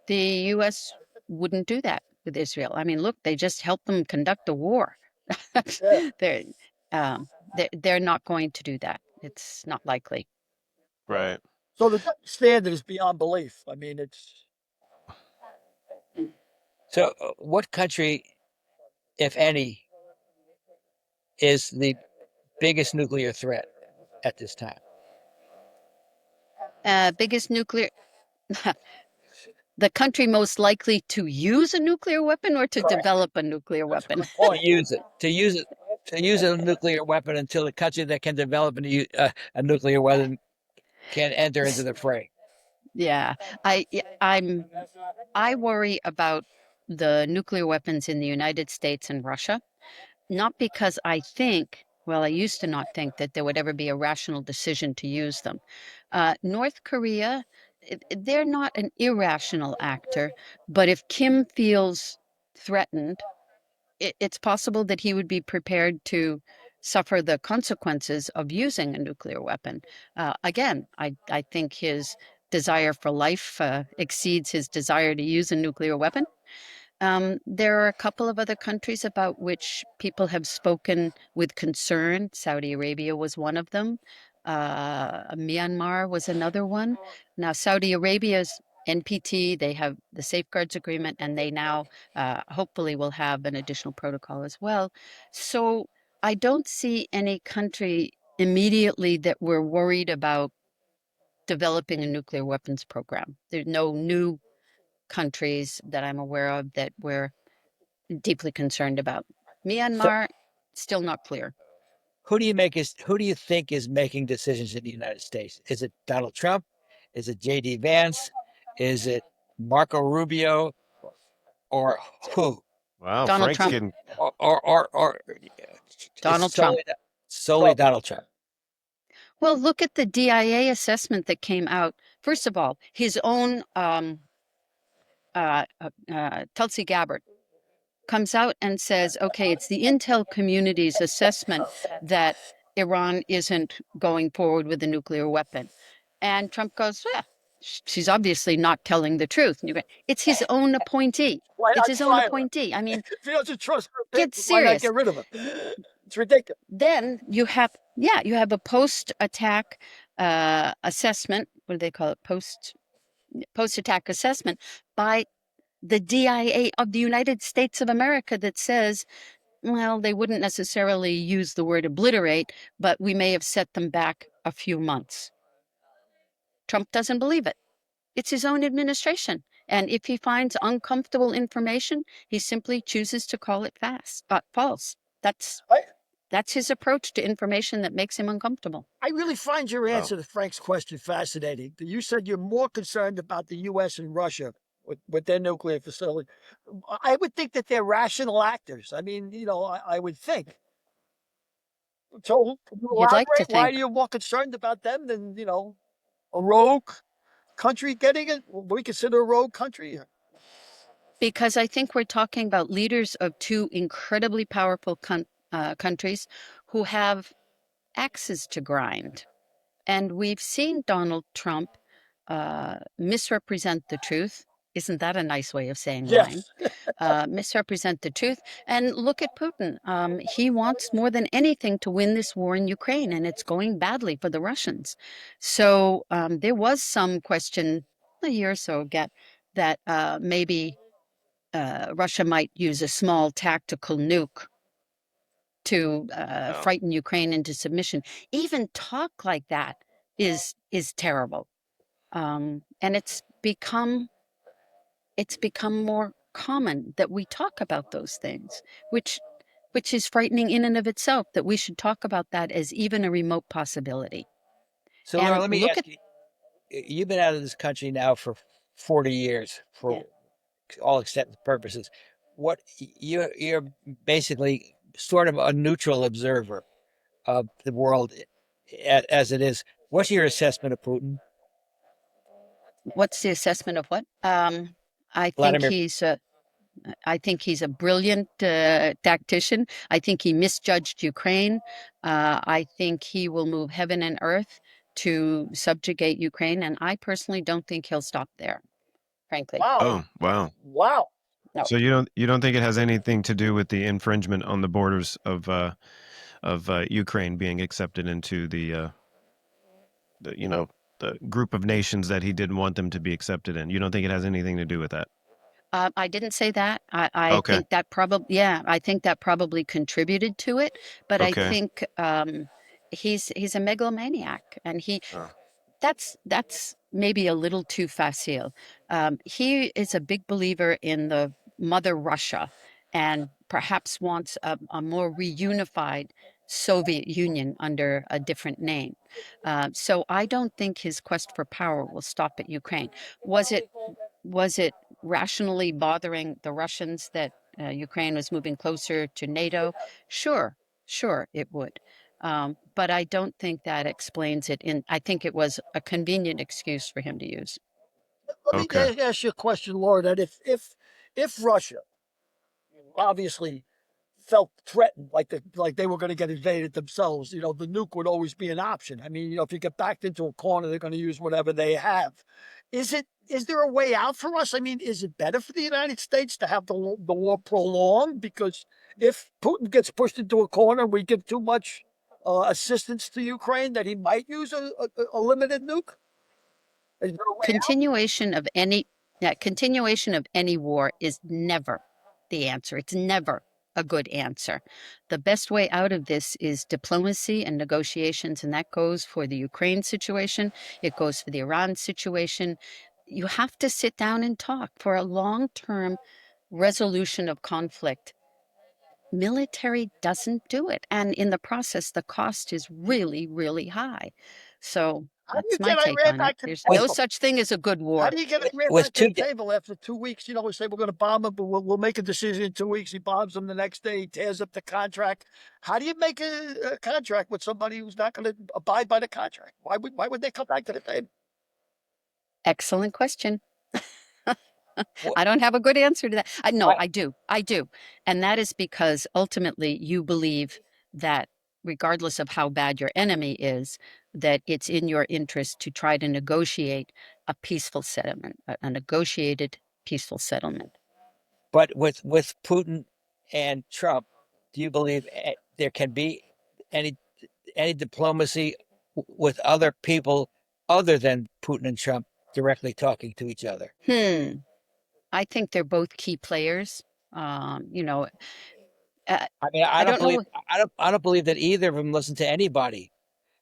Speaker 6: The U.S. wouldn't do that with Israel. I mean, look, they just helped them conduct a war.
Speaker 7: Yeah.
Speaker 6: They're not going to do that. It's not likely.
Speaker 8: Right.
Speaker 7: So the double standard is beyond belief. I mean, it's
Speaker 3: So, what country, if any, is the biggest nuclear threat at this time?
Speaker 6: Biggest nuclear. The country most likely to use a nuclear weapon or to develop a nuclear
Speaker 7: that's a
Speaker 6: weapon.
Speaker 7: good point.
Speaker 3: To use a nuclear weapon until the country that can develop a nuclear weapon can enter into the fray.
Speaker 6: Yeah, I worry about the nuclear weapons in the United States and Russia, not because I think, well, I used to not think that there would ever be a rational decision to use them. North Korea, they're not an irrational actor, but if Kim feels threatened, it's possible that he would be prepared to suffer the consequences of using a nuclear weapon. Again, I think his desire for life exceeds his desire to use a nuclear weapon. There are a couple of other countries about which people have spoken with concern. Saudi Arabia was one of them. Myanmar was another one. Now, Saudi Arabia's NPT, they have the safeguards agreement, and they now hopefully will have an additional protocol as well. So I don't see any country immediately that we're worried about developing a nuclear weapons program. There's no new countries that I'm aware of that we're deeply concerned about.
Speaker 3: So,
Speaker 6: Myanmar, still not clear.
Speaker 3: who do you think is making decisions in the United States? Is it Donald Trump? Is it J.D. Vance? Is it Marco Rubio? Or who?
Speaker 8: Wow,
Speaker 6: Donald
Speaker 8: Frank's
Speaker 6: Trump.
Speaker 8: getting
Speaker 3: Or
Speaker 6: Donald
Speaker 3: it's
Speaker 6: Trump.
Speaker 3: solely Donald Trump.
Speaker 6: Well, look at the DIA assessment that came out. First of all, his own Tulsi Gabbard comes out and says, okay, it's the intel community's assessment that Iran isn't going forward with a nuclear weapon. And Trump goes, yeah, she's obviously not telling the truth. And you go, it's his own appointee.
Speaker 7: Why
Speaker 6: It's
Speaker 7: not
Speaker 6: his own
Speaker 7: fire her?
Speaker 6: appointee. I mean,
Speaker 7: If he doesn't trust her
Speaker 6: get
Speaker 7: opinion, why not
Speaker 6: serious.
Speaker 7: get rid of him? It's ridiculous.
Speaker 6: Then you have a post-attack assessment. What do they call it? Post-attack assessment by the DIA of the United States of America that says, well, they wouldn't necessarily use the word obliterate, but we may have set them back a few months. Trump doesn't believe it. It's his own administration. And if he finds uncomfortable information, he simply chooses to call it false. That's his approach to information that makes him uncomfortable.
Speaker 7: I really find your answer to Frank's question fascinating. You said you're more concerned about the U.S. and Russia with their nuclear facility. I would think that they're rational actors. I mean, I would think. So, can you
Speaker 6: You'd like to
Speaker 7: elaborate? Why are
Speaker 6: think.
Speaker 7: you more concerned about them than, a rogue country getting it? We consider a rogue country.
Speaker 6: Because I think we're talking about leaders of two incredibly powerful countries who have axes to grind. And we've seen Donald Trump misrepresent the truth. Isn't that a nice way of saying lying? Misrepresent the truth. And look at Putin. He wants more than anything to win this war in Ukraine, and it's going badly for the Russians. So there was some question a year or so ago that maybe Russia might use a small tactical nuke to frighten Ukraine into submission. Even talk like that is terrible, and it's become more common that we talk about those things, which is frightening in and of itself. That we should talk about that as even a remote possibility.
Speaker 3: So, Laura, let me ask you. You've been out of this country now for 40 years, for all extent and purposes. What you're basically sort of a neutral observer of the world as it is. What's your assessment of Putin?
Speaker 6: What's the assessment of what? I think he's a brilliant tactician. I think he misjudged Ukraine. I think he will move heaven and earth to subjugate Ukraine, and I personally don't think he'll stop there. Frankly.
Speaker 7: Wow.
Speaker 8: Wow.
Speaker 6: No.
Speaker 8: So you don't think it has anything to do with the infringement on the borders of Ukraine being accepted into the group of nations that he didn't want them to be accepted in. You don't think it has anything to do with that?
Speaker 6: I didn't say that. I
Speaker 8: Okay.
Speaker 6: think that probably, yeah, I think that probably contributed to it. But I
Speaker 8: Okay.
Speaker 6: think he's a megalomaniac, and that's maybe a little too facile. He is a big believer in the mother Russia, and perhaps wants a more reunified Soviet Union under a different name. So I don't think his quest for power will stop at Ukraine. Was it was it rationally bothering the Russians that Ukraine was moving closer to NATO? Sure, sure, it would. But I don't think that explains it. I think it was a convenient excuse for him to use.
Speaker 7: Let me
Speaker 8: Okay.
Speaker 7: ask you a question, Laura. That if Russia obviously felt threatened, like they were going to get invaded themselves, the nuke would always be an option. I mean, if you get backed into a corner, they're going to use whatever they have. Is there a way out for us? I mean, is it better for the United States to have the war prolonged? Because if Putin gets pushed into a corner, we give too much assistance to Ukraine that he might use a limited nuke. Is there a way out?
Speaker 6: Continuation of any war is never the answer. It's never a good answer. The best way out of this is diplomacy and negotiations, and that goes for the Ukraine situation. It goes for the Iran situation. You have to sit down and talk for a long-term resolution of conflict. Military doesn't do it, and in the process, the cost is really, really high. So
Speaker 7: How do you
Speaker 6: that's my
Speaker 7: get
Speaker 6: take
Speaker 7: Iran
Speaker 6: on it.
Speaker 7: back to the
Speaker 6: There's no
Speaker 7: table?
Speaker 6: such thing as a good
Speaker 7: How
Speaker 6: war.
Speaker 7: do you get Iran
Speaker 3: with
Speaker 7: back to
Speaker 3: two
Speaker 7: the table after 2 weeks? We say we're going to bomb him, but we'll make a decision in 2 weeks. He bombs them the next day. He tears up the contract. How do you make a contract with somebody who's not going to abide by the contract? Why would they come back to the table?
Speaker 6: Excellent question.
Speaker 3: Wh-
Speaker 6: I don't have a good answer to that. No,
Speaker 3: I,
Speaker 6: I do. I do. And that is because ultimately you believe that regardless of how bad your enemy is, that it's in your interest to try to negotiate a peaceful settlement, a negotiated peaceful settlement.
Speaker 3: but with Putin and Trump, do you believe there can be any diplomacy with other people other than Putin and Trump directly talking to each other?
Speaker 6: I think they're both key players. You know,
Speaker 3: I mean,
Speaker 6: I don't know.
Speaker 3: I don't believe that either of them listen to anybody.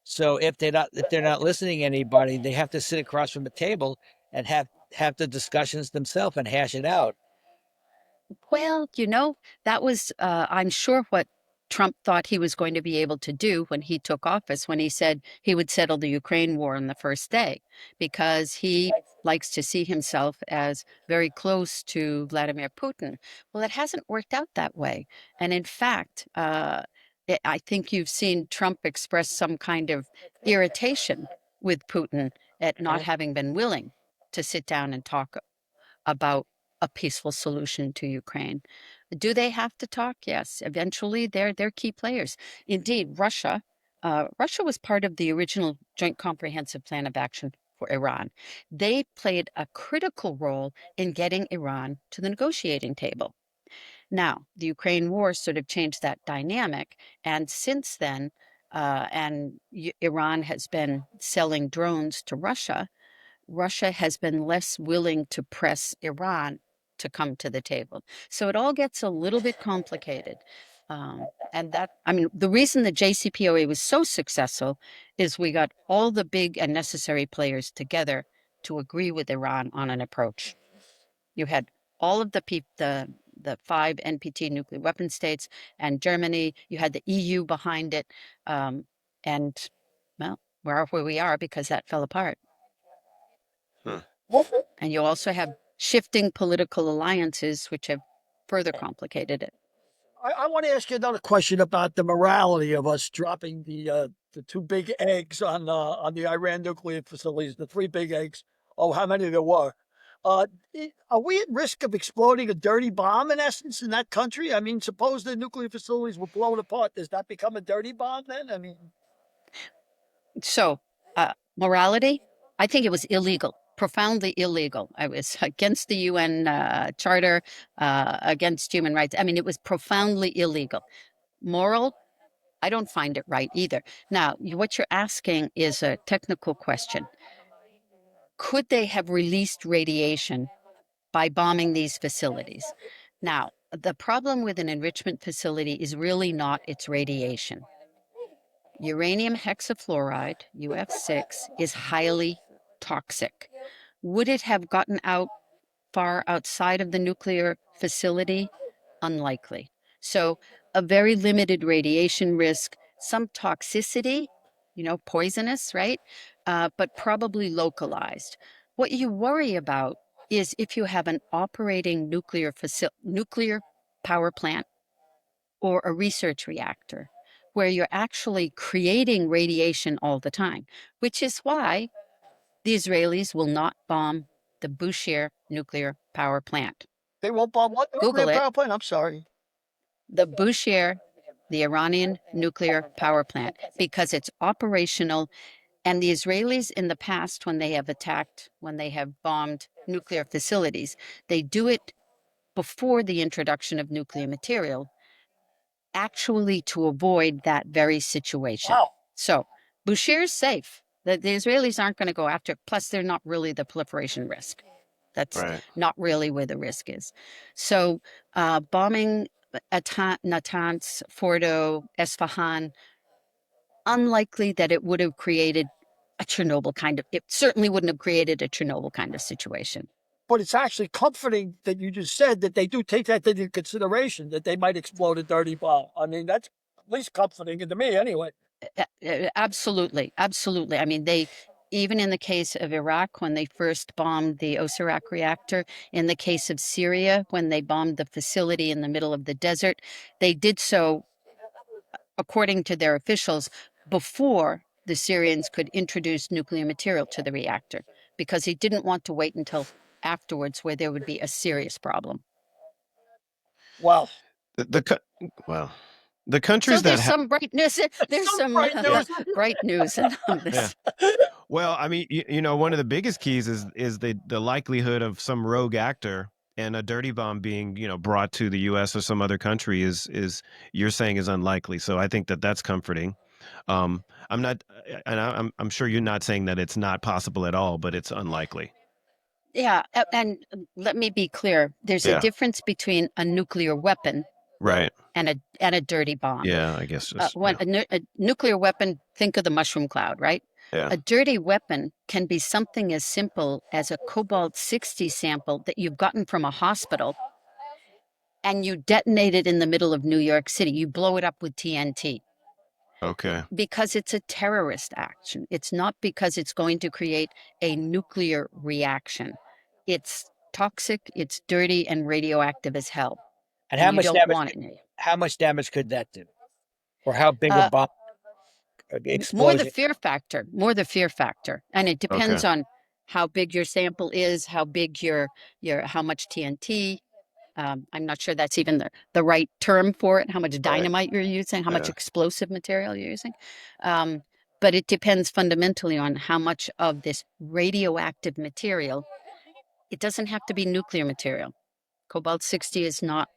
Speaker 3: So if they're not listening to anybody, they have to sit across from the table and have the discussions themselves and hash it out.
Speaker 6: Well, that was, I'm sure, what Trump thought he was going to be able to do when he took office, when he said he would settle the Ukraine war on the first day, because he likes to see himself as very close to Vladimir Putin. Well, it hasn't worked out that way. And in fact, I think you've seen Trump express some kind of irritation with Putin at not having been willing to sit down and talk about a peaceful solution to Ukraine. Do they have to talk? Yes. Eventually, they're key players. Indeed, Russia was part of the original Joint Comprehensive Plan of Action for Iran. They played a critical role in getting Iran to the negotiating table. Now, the Ukraine war sort of changed that dynamic, and since then, Iran has been selling drones to Russia. Russia has been less willing to press Iran to come to the table. So it all gets a little bit complicated. And I mean, the reason the JCPOA was so successful is we got all the big and necessary players together to agree with Iran on an approach. You had all of the five NPT nuclear weapon states and Germany. You had the EU behind it. And, well, we're where we are because that fell apart. And you also have shifting political alliances, which have further complicated it.
Speaker 7: I want to ask you another question about the morality of us dropping the two big eggs on the Iran nuclear facilities, the three big eggs. Oh, how many there were? Are we at risk of exploding a dirty bomb in essence in that country? I mean, suppose the nuclear facilities were blown apart. Does that become a dirty bomb then? I mean,
Speaker 6: So, morality, I think it was illegal, profoundly illegal. I was against the UN Charter, against human rights. I mean, it was profoundly illegal. Moral, I don't find it right either. Now, what you're asking is a technical question. Could they have released radiation by bombing these facilities? Now, the problem with an enrichment facility is really not its radiation. Uranium hexafluoride, UF6, is highly toxic. Would it have gotten out far outside of the nuclear facility? Unlikely. So, a very limited radiation risk, some toxicity, poisonous, right? But probably localized. What you worry about is if you have an operating nuclear power plant or a research reactor where you're actually creating radiation all the time, which is why the Israelis will not bomb the Bushehr nuclear power plant.
Speaker 7: They won't bomb what nuclear
Speaker 6: Google it.
Speaker 7: power plant? I'm sorry.
Speaker 6: The Bushehr, the Iranian nuclear power plant, because it's operational. And the Israelis in the past, when they have bombed nuclear facilities, they do it before the introduction of nuclear material, actually to avoid that very situation.
Speaker 7: Wow.
Speaker 6: So Bushehr is safe. The Israelis aren't going to go after it. Plus, they're not really the proliferation risk. That's
Speaker 8: Right.
Speaker 6: not really where the risk is. So bombing Natanz, Fordo, Esfahan, unlikely that it would have created a Chernobyl it certainly wouldn't have created a Chernobyl kind of situation.
Speaker 7: But it's actually comforting that you just said that they do take that into consideration, that they might explode a dirty bomb. I mean, that's at least comforting to me anyway.
Speaker 6: Absolutely. Absolutely. I mean, even in the case of Iraq, when they first bombed the Osirak reactor, in the case of Syria, when they bombed the facility in the middle of the desert, they did so, according to their officials, before the Syrians could introduce nuclear material to the reactor, because he didn't want to wait until afterwards where there would be a serious problem.
Speaker 7: Wow.
Speaker 8: Well, the countries
Speaker 6: So there's
Speaker 8: that
Speaker 6: some bright news. There's some bright news in this.
Speaker 8: Yeah. Well, I mean, one of the biggest keys is the likelihood of some rogue actor and a dirty bomb being, brought to the U.S. or some other country is you're saying is unlikely. So I think that's comforting. I'm not, and I'm sure you're not saying that it's not possible at all, but it's unlikely.
Speaker 6: Yeah, and let me be clear. There's a
Speaker 8: Yeah.
Speaker 6: difference between a nuclear weapon
Speaker 8: Right.
Speaker 6: and a dirty bomb.
Speaker 8: Yeah, I guess.
Speaker 6: When a nuclear weapon, think of the mushroom cloud, right?
Speaker 8: Yeah.
Speaker 6: A dirty weapon can be something as simple as a cobalt-60 sample that you've gotten from a hospital, and you detonate it in the middle of New York City. You blow it up with TNT.
Speaker 8: Okay.
Speaker 6: Because it's a terrorist action. It's not because it's going to create a nuclear reaction. It's toxic, it's dirty, and radioactive as hell.
Speaker 3: And how
Speaker 6: you
Speaker 3: much
Speaker 6: don't
Speaker 3: damage?
Speaker 6: want it in you.
Speaker 3: How much damage could that do? Or how big a bomb explosion?
Speaker 6: More the fear factor. And it depends on how big your sample is, how big how much TNT. I'm not sure that's even the right term for it, how much dynamite you're using, how much explosive material you're using. But it depends fundamentally on how much of this radioactive material. It doesn't have to be nuclear material. Cobalt-60 is not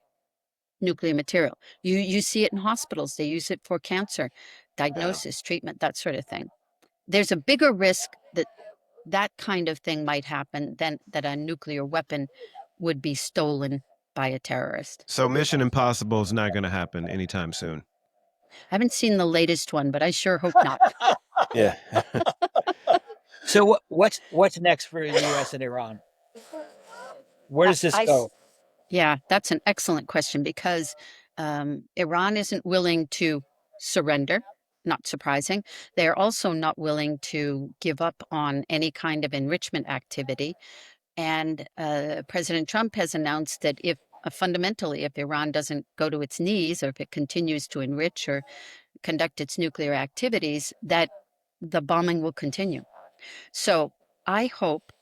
Speaker 6: nuclear material. You see it in hospitals. They use it for cancer diagnosis, treatment, that sort of thing. There's a bigger risk that kind of thing might happen than that a nuclear weapon would be stolen by a terrorist.
Speaker 8: So Mission Impossible is not going to happen anytime soon.
Speaker 6: I haven't seen the latest one, but I sure hope not.
Speaker 8: Yeah.
Speaker 3: So what's next for the U.S. and Iran? Where does this go?
Speaker 6: Yeah, that's an excellent question, because Iran isn't willing to surrender. Not surprising. They're also not willing to give up on any kind of enrichment activity. And President Trump has announced that fundamentally, if Iran doesn't go to its knees, or if it continues to enrich or conduct its nuclear activities, that the bombing will continue. So I hope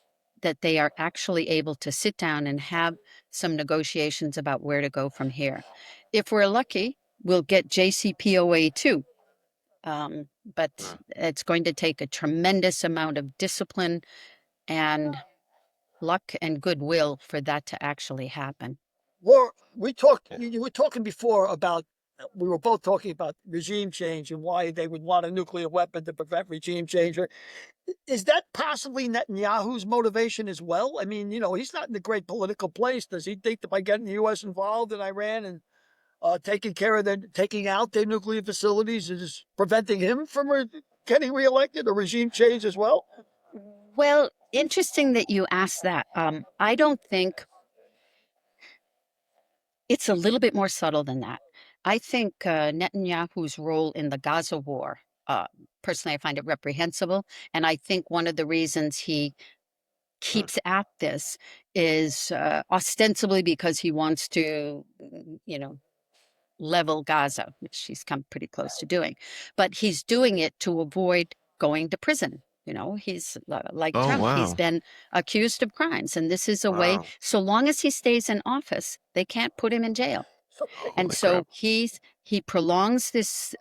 Speaker 6: that they are actually able to sit down and have some negotiations about where to go from here. If we're lucky, we'll get JCPOA too. But it's going to take a tremendous amount of discipline and luck and goodwill for that to actually happen.
Speaker 7: Well, you were talking before about we were both talking about regime change and why they would want a nuclear weapon to prevent regime change. Is that possibly Netanyahu's motivation as well? I mean, he's not in a great political place. Does he think that by getting the U.S. involved in Iran and taking out their nuclear facilities is preventing him from getting reelected or regime change as well?
Speaker 6: Well, interesting that you asked that. I don't think it's a little bit more subtle than that. I think Netanyahu's role in the Gaza war, personally, I find it reprehensible. And I think one of the reasons he keeps at this is ostensibly because he wants to, level Gaza, which he's come pretty close to doing. But he's doing it to avoid going to prison. He's like
Speaker 8: Oh,
Speaker 6: Trump. He's
Speaker 8: wow.
Speaker 6: been accused of crimes. And this is a way,
Speaker 4: Wow.
Speaker 6: so long as he stays in office, they can't put him in jail. And
Speaker 8: Holy
Speaker 6: so
Speaker 8: crap.
Speaker 6: he prolongs this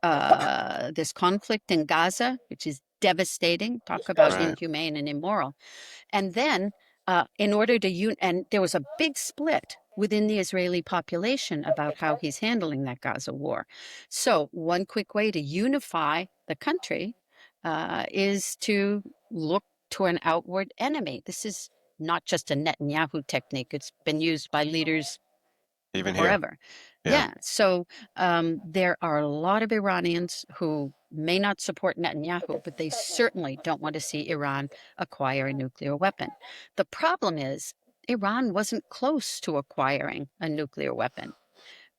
Speaker 6: this conflict in Gaza, which is devastating. Talk about
Speaker 8: Right.
Speaker 6: inhumane and immoral. And then, in order to and there was a big split within the Israeli population about how he's handling that Gaza war. So one quick way to unify the country is to look to an outward enemy. This is not just a Netanyahu technique. It's been used by leaders
Speaker 8: Even here.
Speaker 6: forever.
Speaker 8: Yeah.
Speaker 6: So there are a lot of Iranians who may not support Netanyahu, but they certainly don't want to see Iran acquire a nuclear weapon. The problem is Iran wasn't close to acquiring a nuclear weapon,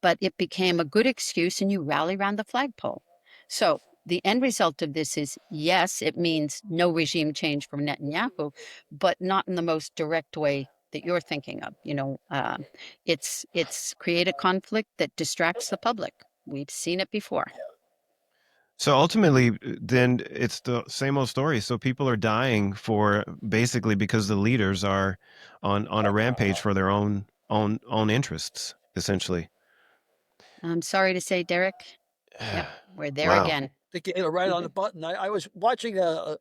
Speaker 6: but it became a good excuse and you rally around the flagpole. So the end result of this is, yes, it means no regime change from Netanyahu, but not in the most direct way that you're thinking of. It's create a conflict that distracts the public. We've seen it before.
Speaker 8: So ultimately, then it's the same old story. So people are dying for basically because the leaders are on a rampage for their own interests, essentially.
Speaker 6: I'm sorry to say, Derrec. Yep, we're there
Speaker 8: Wow.
Speaker 6: again.
Speaker 7: I think you hit it right on the button. I was watching a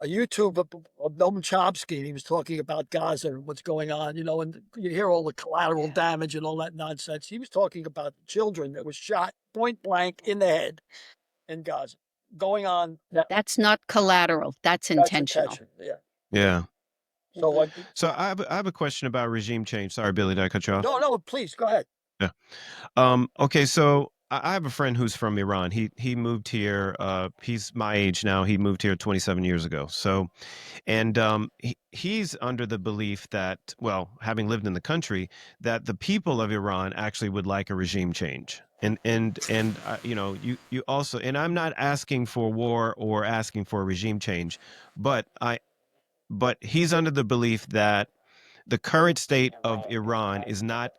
Speaker 7: YouTube of Noam Chomsky, and he was talking about Gaza and what's going on, and you hear all the collateral damage and all that nonsense. He was talking about children that was shot point blank in the head in Gaza. Going on.
Speaker 6: That's not collateral. That's intentional.
Speaker 7: Yeah.
Speaker 8: Yeah.
Speaker 7: So
Speaker 8: So I have a question about regime change. Sorry, Billy, did I cut you off?
Speaker 7: no, please go ahead.
Speaker 8: Yeah. Okay, so I have a friend who's from Iran. He moved here. He's my age now. He moved here 27 years ago. So, and he's under the belief that, well, having lived in the country, that the people of Iran actually would like a regime change. And you also, and I'm not asking for war or asking for a regime change, but he's under the belief that the current state of Iran is not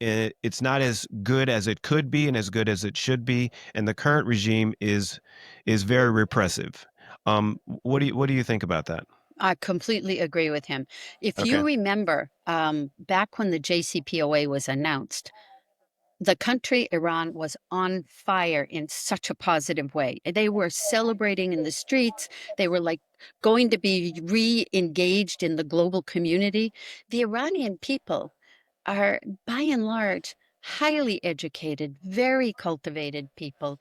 Speaker 8: it's not as good as it could be and as good as it should be, and the current regime is very repressive. What do you think about that?
Speaker 6: I completely agree with him. If you
Speaker 8: Okay.
Speaker 6: remember, back when the JCPOA was announced, the country, Iran, was on fire in such a positive way. They were celebrating in the streets. They were like going to be re-engaged in the global community. The Iranian people are, by and large, highly educated, very cultivated people.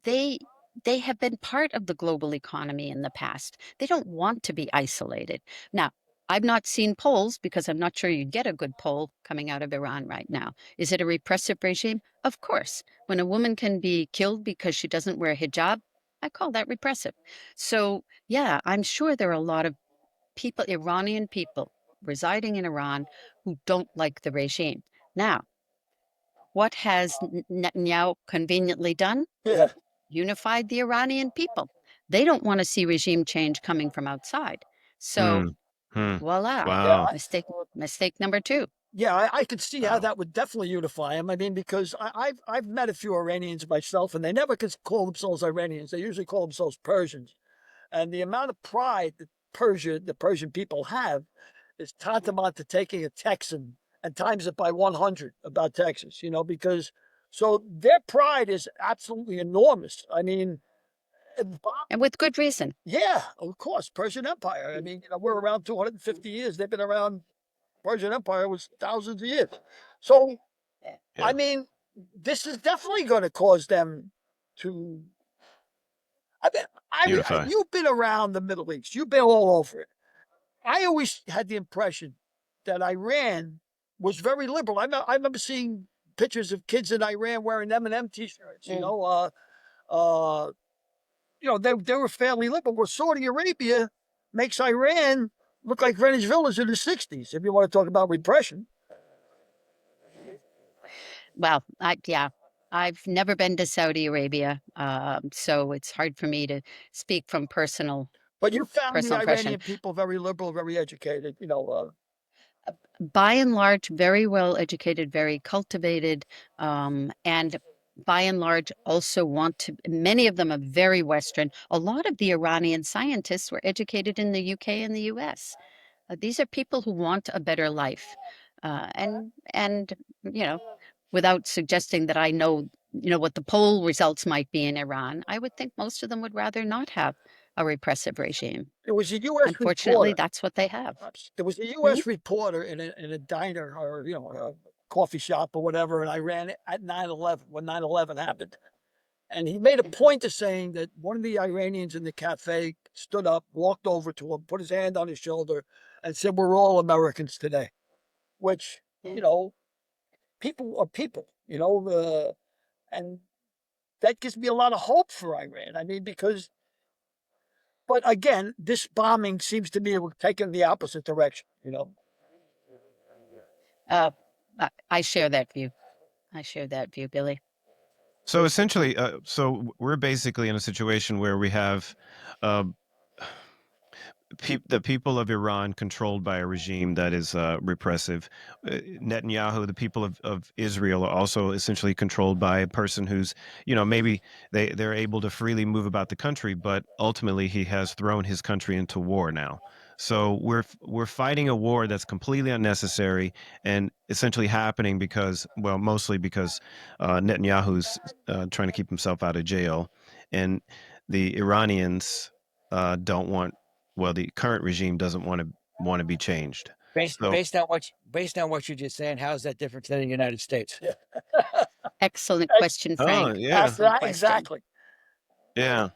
Speaker 6: They have been part of the global economy in the past. They don't want to be isolated. Now, I've not seen polls because I'm not sure you'd get a good poll coming out of Iran right now. Is it a repressive regime? Of course. When a woman can be killed because she doesn't wear a hijab, I call that repressive. So, yeah, I'm sure there are a lot of people, Iranian people residing in Iran who don't like the regime. Now, what has Netanyahu conveniently done?
Speaker 7: Yeah.
Speaker 6: Unified the Iranian people. They don't want to see regime change coming from outside. So, voila,
Speaker 8: Wow.
Speaker 6: mistake number two.
Speaker 7: Yeah, I could see how
Speaker 8: Wow.
Speaker 7: that would definitely unify them. I mean, because I've met a few Iranians myself, and they never call themselves Iranians. They usually call themselves Persians. And the amount of pride that the Persian people have is tantamount to taking a Texan and times it by 100 about Texas, because so their pride is absolutely enormous. I mean,
Speaker 6: And with good reason.
Speaker 7: yeah, of course, Persian Empire. I mean, we're around 250 years. They've been around. Persian Empire was thousands of years. So,
Speaker 8: Yeah.
Speaker 7: I mean, this is definitely going to cause them to.
Speaker 8: Unify.
Speaker 7: You've been around the Middle East. You've been all over it. I always had the impression that Iran was very liberal. I remember seeing pictures of kids in Iran wearing M&M T-shirts. They were fairly liberal. Well, Saudi Arabia makes Iran look like Greenwich Village in the '60s. If you want to talk about repression.
Speaker 6: Well, I've never been to Saudi Arabia, so it's hard for me to speak from personal
Speaker 7: But you found the
Speaker 6: impression.
Speaker 7: Iranian people very liberal, very educated.
Speaker 6: By and large, very well educated, very cultivated, and by and large also want to. Many of them are very Western. A lot of the Iranian scientists were educated in the UK and the US. These are people who want a better life, and you know, without suggesting that I know what the poll results might be in Iran, I would think most of them would rather not have a repressive regime.
Speaker 7: There was a U.S.
Speaker 6: Unfortunately,
Speaker 7: reporter.
Speaker 6: that's what they have.
Speaker 7: There was a
Speaker 6: Mhm.
Speaker 7: U.S. reporter in a diner or a coffee shop or whatever in Iran at 9/11 when 9/11 happened, and he made a point of saying that one of the Iranians in the cafe stood up, walked over to him, put his hand on his shoulder, and said, "We're all Americans today," which people are people, and that gives me a lot of hope for Iran. I mean, but again, this bombing seems to me taking the opposite direction.
Speaker 6: Uh, I share that view. Billy.
Speaker 8: So essentially, so we're basically in a situation where we have uh, the people of Iran controlled by a regime that is repressive. Netanyahu, the people of Israel, are also essentially controlled by a person who's, maybe they're able to freely move about the country, but ultimately he has thrown his country into war now. So we're fighting a war that's completely unnecessary and essentially happening because, well, mostly because Netanyahu's trying to keep himself out of jail, and the Iranians don't want well, the current regime doesn't want to be changed.
Speaker 3: Based
Speaker 8: So
Speaker 3: based on what you're just saying, how is that different than the United States?
Speaker 6: Excellent
Speaker 7: Ex-
Speaker 6: question, Frank.
Speaker 8: yeah,
Speaker 6: Excellent question.
Speaker 7: Exactly.
Speaker 8: yeah.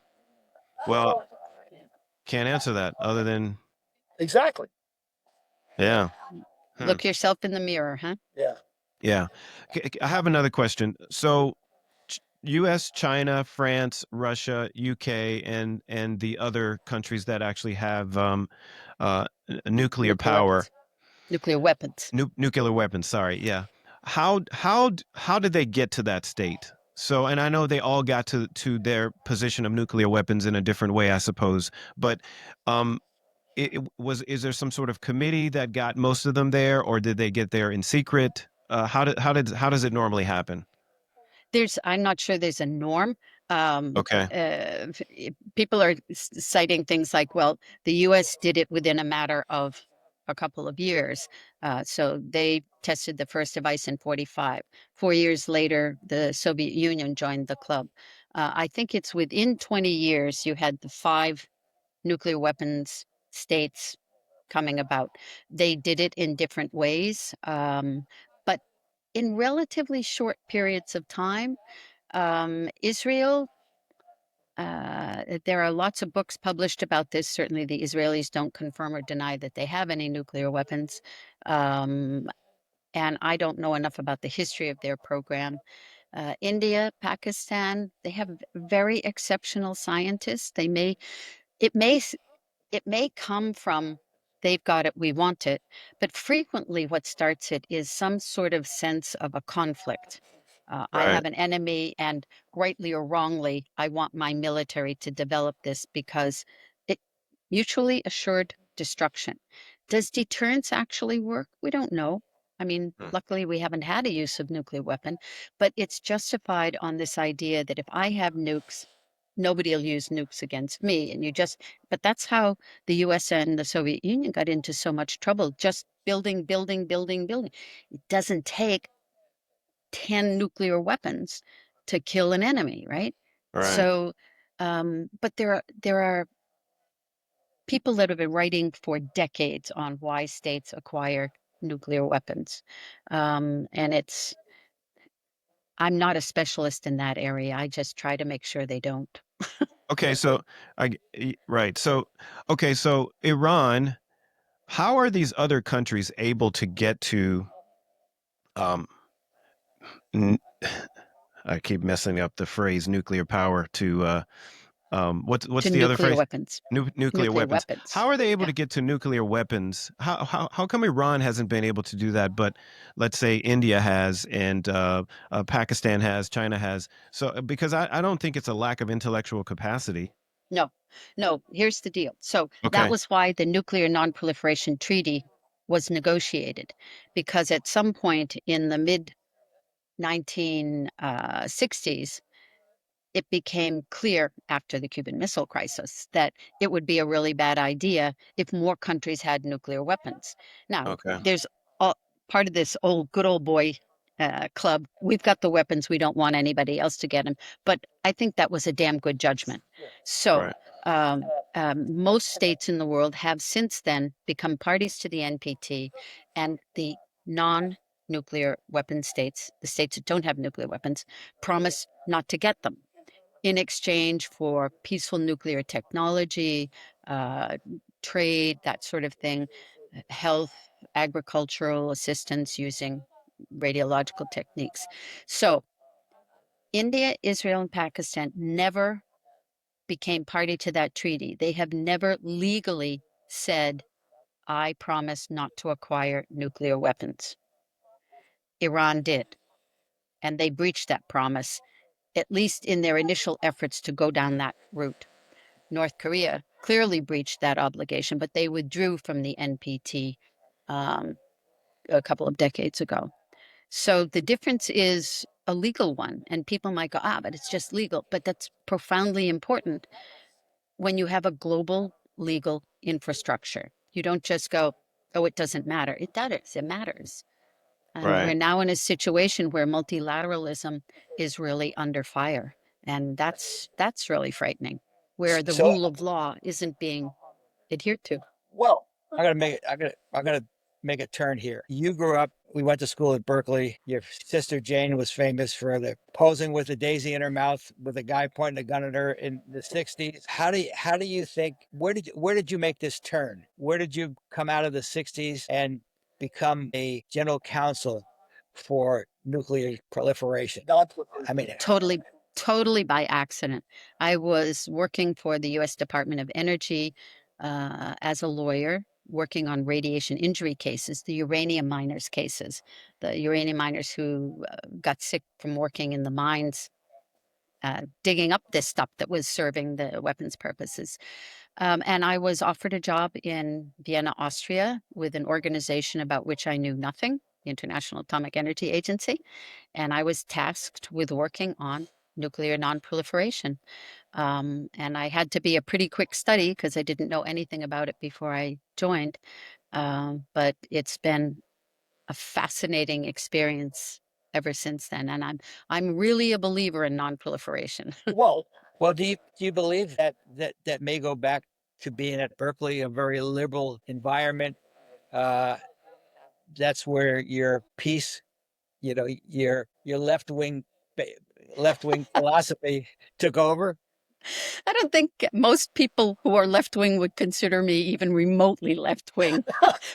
Speaker 8: Well, can't answer that other than
Speaker 7: Exactly.
Speaker 8: yeah,
Speaker 6: Look yourself in the mirror, huh?
Speaker 7: Yeah.
Speaker 8: yeah. I have another question. So, U.S., China, France, Russia, UK, and the other countries that actually have nuclear power.
Speaker 6: Nuclear weapons.
Speaker 8: Nuclear weapons. Sorry, yeah. How did they get to that state? So, and I know they all got to their position of nuclear weapons in a different way, I suppose. But is there some sort of committee that got most of them there, or did they get there in secret? How does it normally happen?
Speaker 6: I'm not sure there's a norm.
Speaker 8: Okay,
Speaker 6: People are citing things like, well, the U.S. did it within a matter of a couple of years. So they tested the first device in 1945. 4 years later, the Soviet Union joined the club. I think it's within 20 years you had the 5 nuclear weapons states coming about. They did it in different ways, but in relatively short periods of time. Israel, there are lots of books published about this. Certainly, the Israelis don't confirm or deny that they have any nuclear weapons. Um, and I don't know enough about the history of their program. India, Pakistan, they have very exceptional scientists. It may it may come from they've got it, we want it, but frequently what starts it is some sort of sense of a conflict. I
Speaker 8: right,
Speaker 6: have an enemy, and rightly or wrongly, I want my military to develop this because it mutually assured destruction. Does deterrence actually work? We don't know. I mean,
Speaker 8: Hmm.
Speaker 6: luckily, we haven't had a use of nuclear weapon, but it's justified on this idea that if I have nukes, nobody will use nukes against me. But that's how the US and the Soviet Union got into so much trouble, just building, building, building, building. It doesn't take 10 nuclear weapons to kill an enemy, right?
Speaker 8: right.
Speaker 6: So, but there are people that have been writing for decades on why states acquire nuclear weapons. And I'm not a specialist in that area. I just try to make sure they don't.
Speaker 8: Okay, so right. So okay, so Iran, how are these other countries able to get to um n- I keep messing up the phrase nuclear power to what's
Speaker 6: To
Speaker 8: the other
Speaker 6: nuclear
Speaker 8: phrase?
Speaker 6: weapons.
Speaker 8: Nuclear
Speaker 6: Nuclear
Speaker 8: weapons.
Speaker 6: weapons.
Speaker 8: How are they able
Speaker 6: Yeah.
Speaker 8: to get to nuclear weapons? How come Iran hasn't been able to do that, but let's say India has, and Pakistan has, China has? So because I don't think it's a lack of intellectual capacity.
Speaker 6: No, no, here's the deal. So that
Speaker 8: Okay.
Speaker 6: was why the Nuclear Non-Proliferation Treaty was negotiated, because at some point in the mid 1960s, it became clear after the Cuban Missile Crisis that it would be a really bad idea if more countries had nuclear weapons. Now,
Speaker 8: Okay.
Speaker 6: there's part of this good old boy club. We've got the weapons. We don't want anybody else to get them. But I think that was a damn good judgment. So,
Speaker 8: Right.
Speaker 6: most states in the world have since then become parties to the NPT, and the non-nuclear weapon states, the states that don't have nuclear weapons, promise not to get them in exchange for peaceful nuclear technology, uh, trade, that sort of thing, health, agricultural assistance using radiological techniques. So India, Israel, and Pakistan never became party to that treaty. They have never legally said, I promise not to acquire nuclear weapons. Iran did, and they breached that promise, at least in their initial efforts to go down that route. North Korea clearly breached that obligation, but they withdrew from the NPT um, a couple of decades ago. So the difference is a legal one. And people might go, but it's just legal. But that's profoundly important when you have a global legal infrastructure. You don't just go, oh, it doesn't matter. It does, it matters. And we're
Speaker 8: Right.
Speaker 6: now in a situation where multilateralism is really under fire. And that's really frightening, where the
Speaker 3: So
Speaker 6: rule of law isn't being adhered to.
Speaker 7: Well,
Speaker 3: I gotta make a turn here. You grew up. We went to school at Berkeley. Your sister Jane was famous for the posing with a daisy in her mouth with a guy pointing a gun at her in the '60s. How do you think? Where did you make this turn? Where did you come out of the '60s and become a general counsel for nuclear proliferation?
Speaker 7: not
Speaker 3: I mean,
Speaker 6: Totally by accident. I was working for the US Department of Energy as a lawyer, working on radiation injury cases, the uranium miners cases, the uranium miners who got sick from working in the mines, digging up this stuff that was serving the weapons purposes. And I was offered a job in Vienna, Austria, with an organization about which I knew nothing, the International Atomic Energy Agency. And I was tasked with working on nuclear nonproliferation. And I had to be a pretty quick study because I didn't know anything about it before I joined. But it's been a fascinating experience ever since then. And I'm really a believer in nonproliferation.
Speaker 7: well.
Speaker 3: well, do you believe that may go back to being at Berkeley, a very liberal environment? Uh, that's where your peace, your left wing philosophy took over.
Speaker 6: I don't think most people who are left wing would consider me even remotely left wing.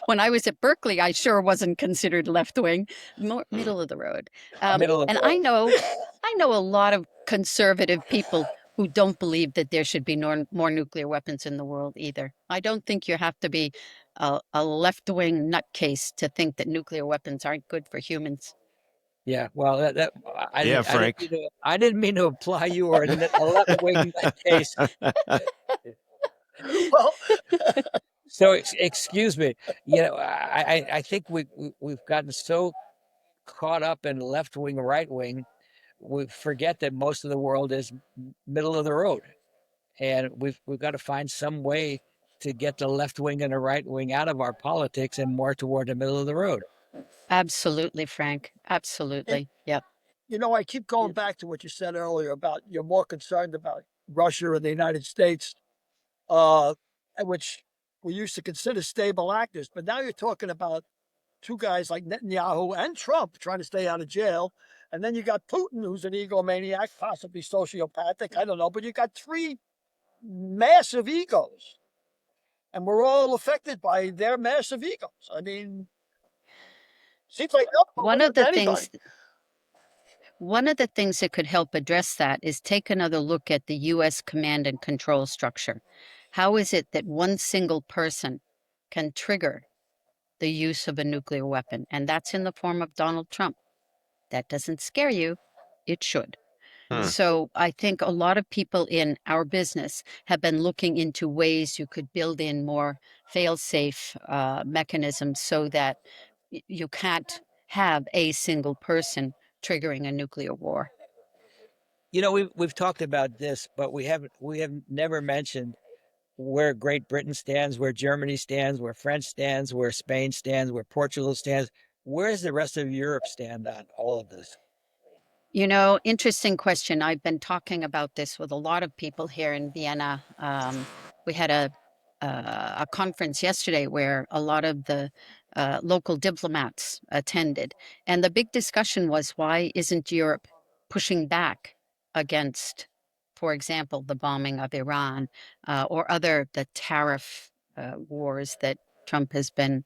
Speaker 6: When I was at Berkeley, I sure wasn't considered left wing, more middle of the road.
Speaker 3: Middle of
Speaker 6: And I know a lot of conservative people who don't believe that there should be more nuclear weapons in the world either. I don't think you have to be a left wing nutcase to think that nuclear weapons aren't good for humans.
Speaker 3: Yeah, well,
Speaker 8: Yeah, Frank.
Speaker 3: I didn't mean to imply you were a left wing case.
Speaker 7: Well,
Speaker 3: So excuse me. I think we've gotten so caught up in left wing, right wing, we forget that most of the world is middle of the road, and we've got to find some way to get the left wing and the right wing out of our politics and more toward the middle of the road.
Speaker 6: Absolutely, Frank.
Speaker 7: and,
Speaker 6: Absolutely. Yep.
Speaker 7: I keep going back to what you said earlier about you're more concerned about Russia and the United States, uh, which we used to consider stable actors. But now you're talking about two guys like Netanyahu and Trump trying to stay out of jail, And then you got Putin, who's an egomaniac, possibly sociopathic. I don't know, but you got three massive egos, and we're all affected by their massive egos. I mean, seems like they'll
Speaker 6: One
Speaker 7: listen
Speaker 6: of the
Speaker 7: to anybody.
Speaker 6: things One of the things that could help address that is take another look at the U.S. command and control structure. How is it that one single person can trigger the use of a nuclear weapon? And that's in the form of Donald Trump. That doesn't scare you. It should.
Speaker 8: Hmm.
Speaker 6: So I think a lot of people in our business have been looking into ways you could build in more fail-safe mechanisms so that you can't have a single person triggering a nuclear war.
Speaker 3: You know, we've talked about this, but we have never mentioned where Great Britain stands, where Germany stands, where French stands, where Spain stands, where Portugal stands. Where does the rest of Europe stand on all of this?
Speaker 6: You know, interesting question. I've been talking about this with a lot of people here in Vienna. We had a conference yesterday where a lot of the local diplomats attended, and the big discussion was why isn't Europe pushing back against, for example, the bombing of Iran or other the tariff wars that Trump has been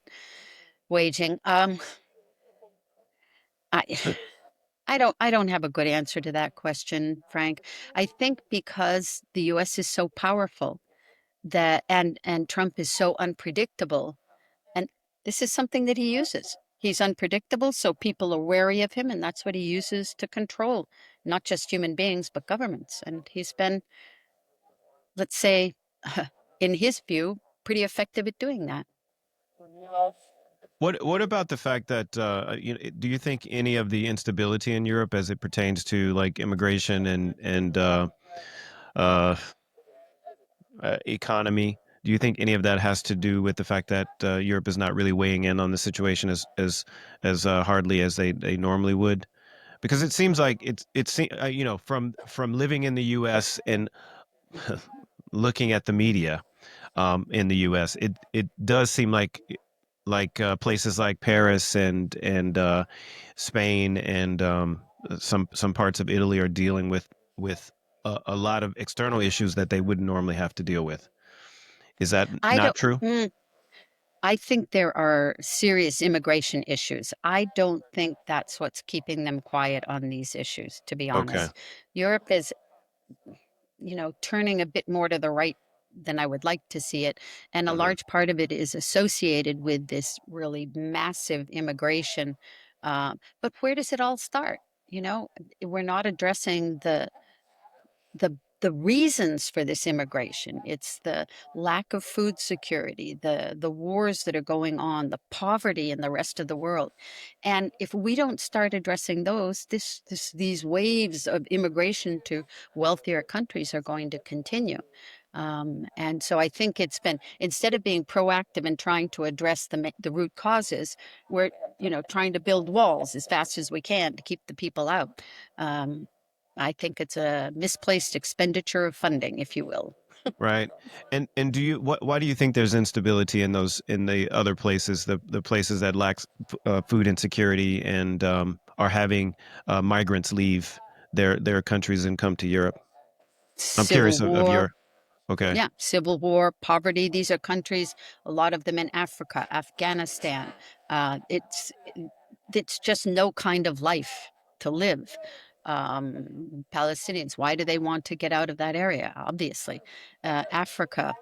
Speaker 6: waging? I I don't have a good answer to that question, Frank. I think because the US is so powerful that and Trump is so unpredictable, and this is something that he uses. He's unpredictable, so people are wary of him, and that's what he uses to control not just human beings but governments. And he's been, let's say, in his view, pretty effective at doing that.
Speaker 8: What about the fact that do you think any of the instability in Europe as it pertains to like immigration and uh, economy, do you think any of that has to do with the fact that Europe is not really weighing in on the situation as hardly as they normally would? Because it seems like you know, from living in the U.S. and looking at the media in the U.S., it does seem like places like Paris and Spain and some parts of Italy are dealing with a lot of external issues that they wouldn't normally have to deal with. Is that
Speaker 6: I
Speaker 8: not
Speaker 6: don't.
Speaker 8: true?
Speaker 6: I think there are serious immigration issues. I don't think that's what's keeping them quiet on these issues, to be
Speaker 8: Okay.
Speaker 6: honest. Europe is, turning a bit more to the right than I would like to see it. And a
Speaker 8: Hmm.
Speaker 6: large part of it is associated with this really massive immigration. But where does it all start? We're not addressing the reasons for this immigration. It's the lack of food security, the wars that are going on, the poverty in the rest of the world. And if we don't start addressing those, these waves of immigration to wealthier countries are going to continue. And so I think it's been, instead of being proactive and trying to address the root causes, we're trying to build walls as fast as we can to keep the people out. I think it's a misplaced expenditure of funding, if you will.
Speaker 8: Right. And why do you think there's instability in the other places, the places that lack food insecurity and are having migrants leave their countries and come to Europe? I'm
Speaker 6: Civil
Speaker 8: curious of
Speaker 6: war,
Speaker 8: your. Okay.
Speaker 6: yeah, civil war, poverty. These are countries, a lot of them in Africa, Afghanistan. It's just no kind of life to live. Palestinians, why do they want to get out of that area? Obviously, Africa,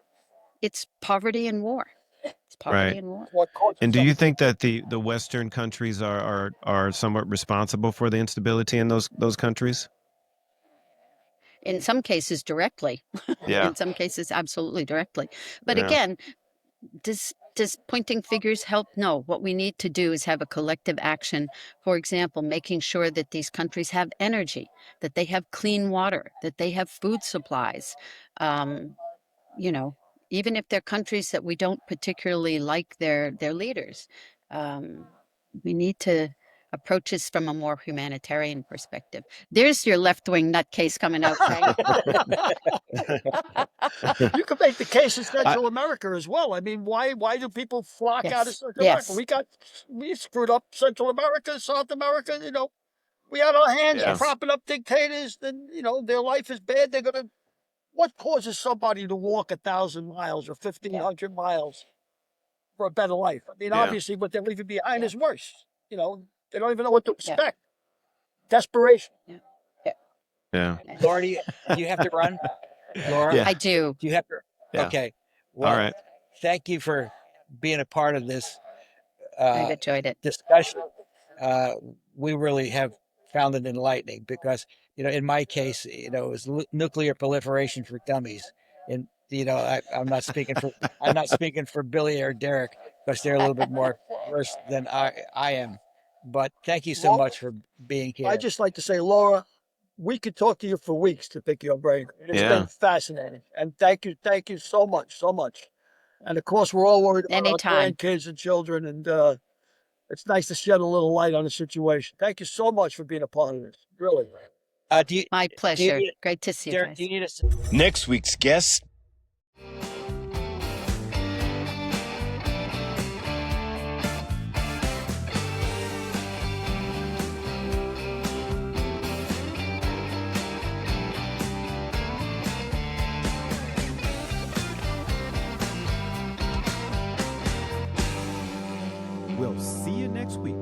Speaker 6: it's poverty and war. It's poverty
Speaker 8: Right.
Speaker 6: and war.
Speaker 7: What
Speaker 8: And
Speaker 7: causes
Speaker 8: do you
Speaker 7: everything?
Speaker 8: think that the Western countries are somewhat responsible for the instability in those countries?
Speaker 6: In some cases, directly.
Speaker 8: Yeah.
Speaker 6: In some cases, absolutely directly. But
Speaker 8: Yeah.
Speaker 6: again, does pointing figures help? No. What we need to do is have a collective action. For example, making sure that these countries have energy, that they have clean water, that they have food supplies. Um, you know, Even if they're countries that we don't particularly like their leaders, um, we need to approach this from a more humanitarian perspective. There's your left-wing nutcase coming out, Frank.
Speaker 7: You could make the case in
Speaker 8: I,
Speaker 7: Central America as well. I mean, why do people flock out of
Speaker 6: Yes,
Speaker 7: Central America?
Speaker 6: yes.
Speaker 7: We screwed up Central America, South America. We on our hands
Speaker 5: Yeah.
Speaker 7: propping up dictators, then, their life is bad. What causes somebody to walk 1,000 miles or 1,500 miles for a better life? I mean,
Speaker 5: Yeah.
Speaker 7: obviously what they're leaving behind is worse. They don't even know what to
Speaker 6: Yeah.
Speaker 7: expect. Desperation.
Speaker 8: Yeah.
Speaker 3: Laura, do you have to run? Laura,
Speaker 8: Yeah.
Speaker 6: I do.
Speaker 3: do you have to?
Speaker 8: Yeah.
Speaker 3: Okay.
Speaker 8: All
Speaker 3: Well,
Speaker 8: right.
Speaker 3: thank you for being a part of this
Speaker 6: I've
Speaker 3: uh,
Speaker 6: enjoyed it.
Speaker 3: discussion. We really have found it enlightening because, in my case, it was nuclear proliferation for dummies. And, I'm not speaking for Billy or Derrec because they're a little bit more versed than I am. But thank you so
Speaker 7: Laura,
Speaker 3: much for being
Speaker 7: I
Speaker 3: here.
Speaker 7: just like to say, Laura, we could talk to you for weeks to pick your brain. It's
Speaker 8: Yeah.
Speaker 7: been fascinating. And thank you so much, so much. And of course, we're all worried about
Speaker 6: Anytime.
Speaker 7: our grandkids and children, and it's nice to shed a little light on the situation. Thank you so much for being a part of this. Really.
Speaker 6: My
Speaker 3: Do you
Speaker 6: pleasure.
Speaker 3: need,
Speaker 6: Great to see you
Speaker 3: Derrek,
Speaker 6: guys.
Speaker 3: do you need us?
Speaker 9: Next week's guest.
Speaker 10: We'll see you next week.